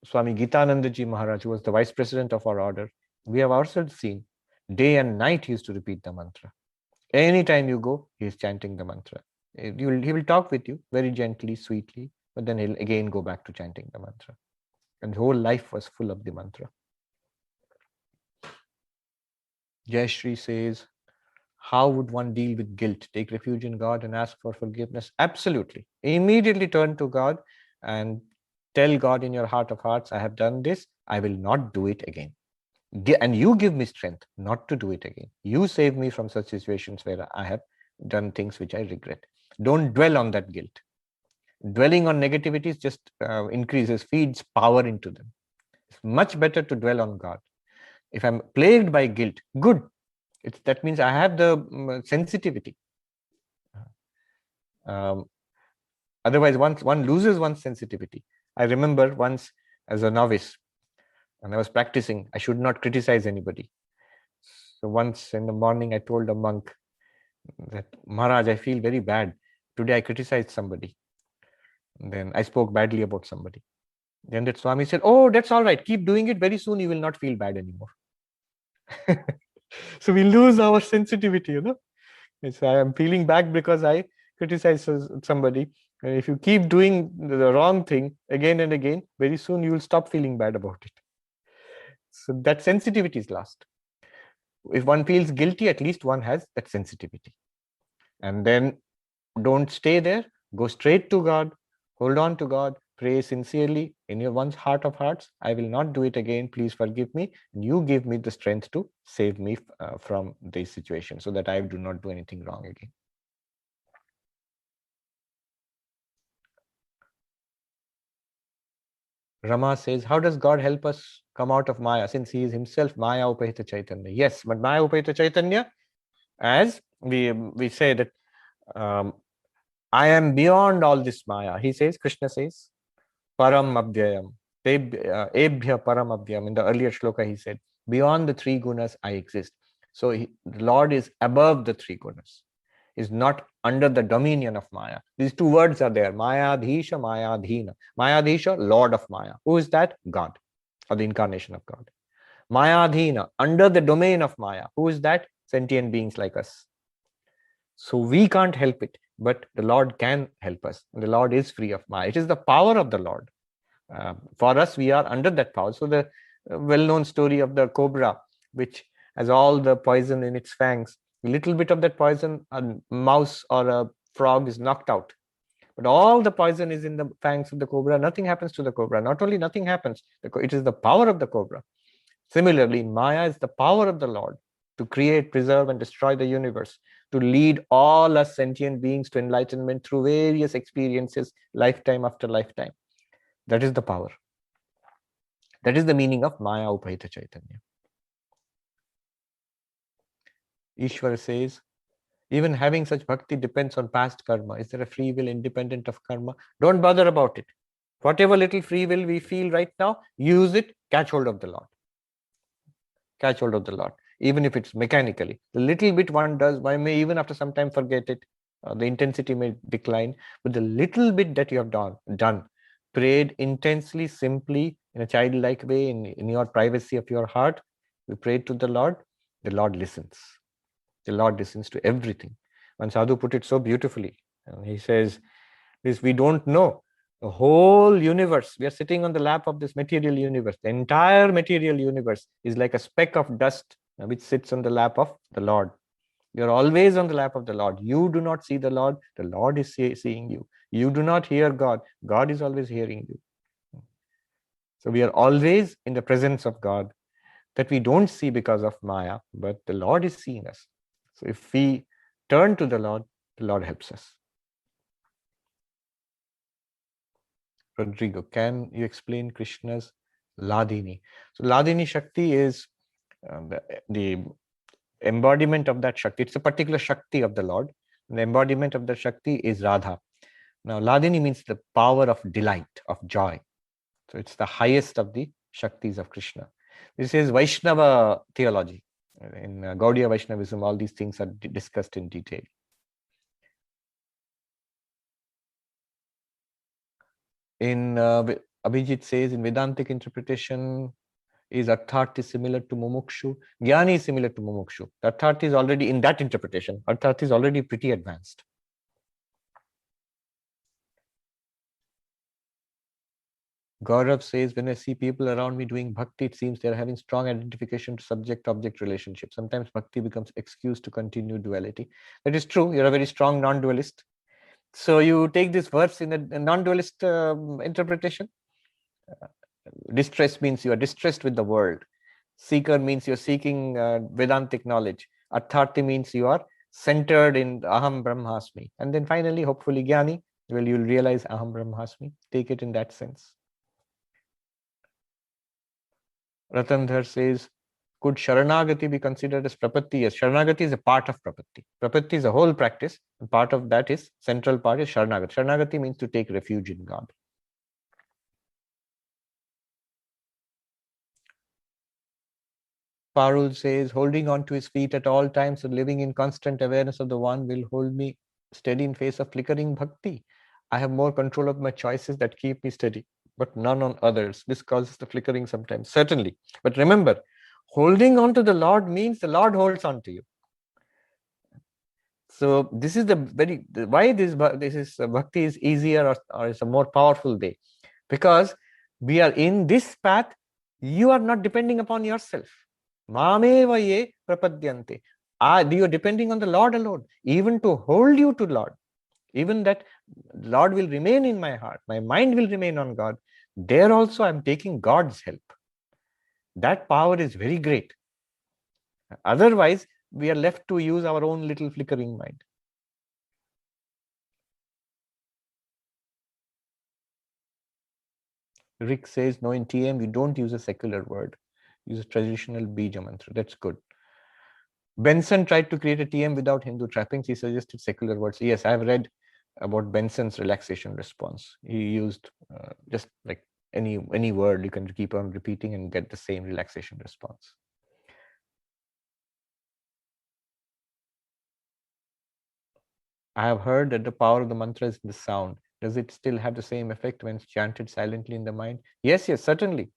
Swami Gitananda Ji Maharaj, who was the vice president of our order. We have ourselves seen day and night he used to repeat the mantra. Anytime you go, he is chanting the mantra. He will talk with you very gently, sweetly, but then he'll again go back to chanting the mantra. And the whole life was full of the mantra. Jayashree says, how would one deal with guilt? Take refuge in God and ask for forgiveness? Absolutely. Immediately turn to God and tell God in your heart of hearts, I have done this, I will not do it again. And you give me strength not to do it again. You save me from such situations where I have done things which I regret. Don't dwell on that guilt. Dwelling on negativities just feeds power into them. It's much better to dwell on God. If I'm plagued by guilt, good. That means I have the sensitivity. Otherwise, once one loses one's sensitivity. I remember once as a novice, and I was practicing, I should not criticize anybody. So once in the morning, I told a monk that, Maharaj, I feel very bad. Today I criticized somebody. And then I spoke badly about somebody. Then that Swami said, oh, that's all right. Keep doing it. Very soon you will not feel bad anymore. So we lose our sensitivity, you know. I am feeling bad because I criticized somebody. And if you keep doing the wrong thing again and again, very soon you will stop feeling bad about it. So that sensitivity is lost. If one feels guilty, at least one has that sensitivity. And then don't stay there. Go straight to God. Hold on to God. Pray sincerely in your one's heart of hearts. I will not do it again. Please forgive me. And you give me the strength to save me from this situation so that I do not do anything wrong again. Rama says, how does God help us come out of Maya, since he is himself Maya Upahita Chaitanya? Yes, but Maya Upahita Chaitanya, as we say that I am beyond all this Maya. He says, Krishna says, param avyayam, ebhiḥ param avyayam. In the earlier shloka he said, beyond the three gunas I exist. So the Lord is above the three gunas, is not under the dominion of Maya. These two words are there, mayādhīśa, mayādhīna. Mayādhīśa, Lord of Maya. Who is that? God, or the incarnation of God. Mayādhīna, under the domain of Maya. Who is that? Sentient beings like us. So we can't help it, but the Lord can help us. The Lord is free of Maya. It is the power of the Lord. For us, we are under that power. So the well-known story of the cobra, which has all the poison in its fangs. A little bit of that poison, a mouse or a frog is knocked out. But all the poison is in the fangs of the cobra. Nothing happens to the cobra. Not only nothing happens, it is the power of the cobra. Similarly, Maya is the power of the Lord to create, preserve, and destroy the universe, to lead all us sentient beings to enlightenment through various experiences, lifetime after lifetime. That is the power. That is the meaning of Maya Upahita Chaitanya. Ishvara says, even having such bhakti depends on past karma. Is there a free will independent of karma? Don't bother about it. Whatever little free will we feel right now, use it, catch hold of the Lord. Catch hold of the Lord. Even if it's mechanically. The little bit one does, one may even after some time forget it. The intensity may decline. But the little bit that you have done, prayed intensely, simply, in a childlike way, in your privacy of your heart, you prayed to the Lord listens. The Lord listens to everything. One sadhu put it so beautifully. And he says, this we don't know. The whole universe, we are sitting on the lap of this material universe. The entire material universe is like a speck of dust which sits on the lap of the Lord. You are always on the lap of the Lord. You do not see the Lord is seeing you. You do not hear God is always hearing you. So we are always in the presence of God that we don't see because of Maya, but the Lord is seeing us. So if we turn to the Lord helps us. Rodrigo, can you explain Krishna's Ladini? So Ladini Shakti is the embodiment of that Shakti. It's a particular Shakti of the Lord. The embodiment of the Shakti is Radha. Now Ladini means the power of delight, of joy. So it's the highest of the Shaktis of Krishna. This is Vaishnava theology. In Gaudiya Vaishnavism, all these things are discussed in detail. In Abhijit says, in Vedantic interpretation, is Arthat is similar to Mumukshu. Jnani is similar to Mumukshu. Arthat is already in that interpretation. Arthat is already pretty advanced. Gaurav says, when I see people around me doing bhakti, it seems they are having strong identification to subject-object relationship. Sometimes bhakti becomes excuse to continue duality. That is true. You're a very strong non-dualist. So you take this verse in a non-dualist interpretation. Distress means you are distressed with the world. Seeker means you're seeking Vedantic knowledge. Artharthi means you are centered in Aham Brahmasmi. And then finally, hopefully, Jnani, well, you'll realize Aham Brahmasmi. Take it in that sense. Ratandhar says, could Sharanagati be considered as Prapatti? Yes, Sharanagati is a part of Prapatti. Prapatti is a whole practice, and part of that is, central part is Sharanagati. Sharanagati means to take refuge in God. Parul says, holding on to his feet at all times and living in constant awareness of the one will hold me steady in face of flickering bhakti. I have more control of my choices that keep me steady, but none on others. This causes the flickering sometimes, certainly. But remember, holding on to the Lord means the Lord holds on to you. So this is the why this is bhakti is easier or is a more powerful way, because we are in this path. You are not depending upon yourself. Māmebhyaḥ prapadyante. You are depending on the Lord alone, even to hold you to Lord. Even that Lord will remain in my heart. My mind will remain on God. There also I am taking God's help. That power is very great. Otherwise, we are left to use our own little flickering mind. Rick says, no, in TM, we don't use a secular word. Use a traditional bija mantra. That's good. Benson tried to create a TM without Hindu trappings. He suggested secular words. Yes, I've read about Benson's relaxation response. He used just like any word you can keep on repeating and get the same relaxation response. I have heard that the power of the mantra is in the sound. Does it still have the same effect when it's chanted silently in the mind? Yes, certainly.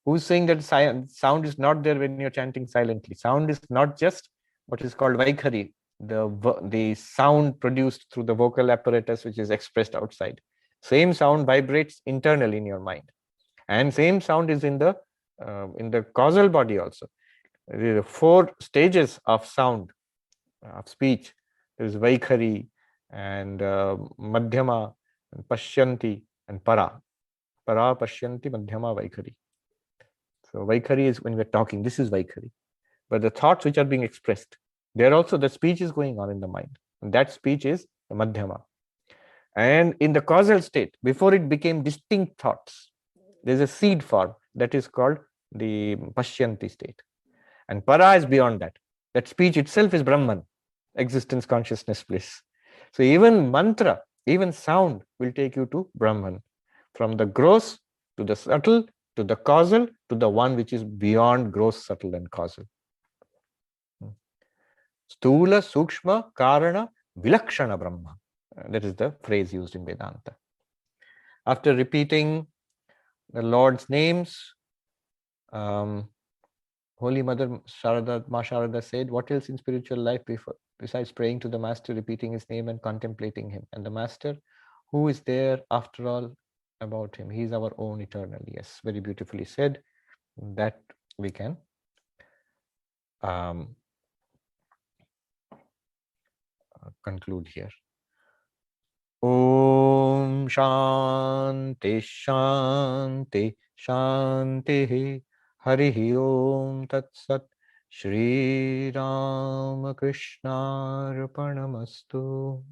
Who's saying that sound is not there when you're chanting silently? Sound is not just what is called vaikhari, the sound produced through the vocal apparatus which is expressed outside. Same sound vibrates internally in your mind, and same sound is in the causal body also. There are 4 stages of sound, of speech. There is vaikhari and madhyama and pashyanti and para. Para, pashyanti, madhyama, vaikhari. So vaikhari is when we're talking, this is vaikhari. But the thoughts which are being expressed, there also the speech is going on in the mind. And that speech is the madhyama. And in the causal state, before it became distinct thoughts, there's a seed form that is called the pashyanti state. And para is beyond that. That speech itself is Brahman, existence, consciousness, bliss. So even mantra, even sound will take you to Brahman. From the gross to the subtle, to the causal, to the one which is beyond gross, subtle, and causal. Stula, Sukshma, Karana, Vilakshana Brahma. That is the phrase used in Vedanta. After repeating the Lord's names, Holy Mother Sharada, Ma Sharada said, what else in spiritual life besides praying to the Master, repeating his name and contemplating him? And the Master, who is there after all about him? He is our own eternal. Yes, very beautifully said. That we can conclude here. Om Shanti Shanti Shanti Harihi Om Tat Sat Shri Ramakrishna Arpanamastu.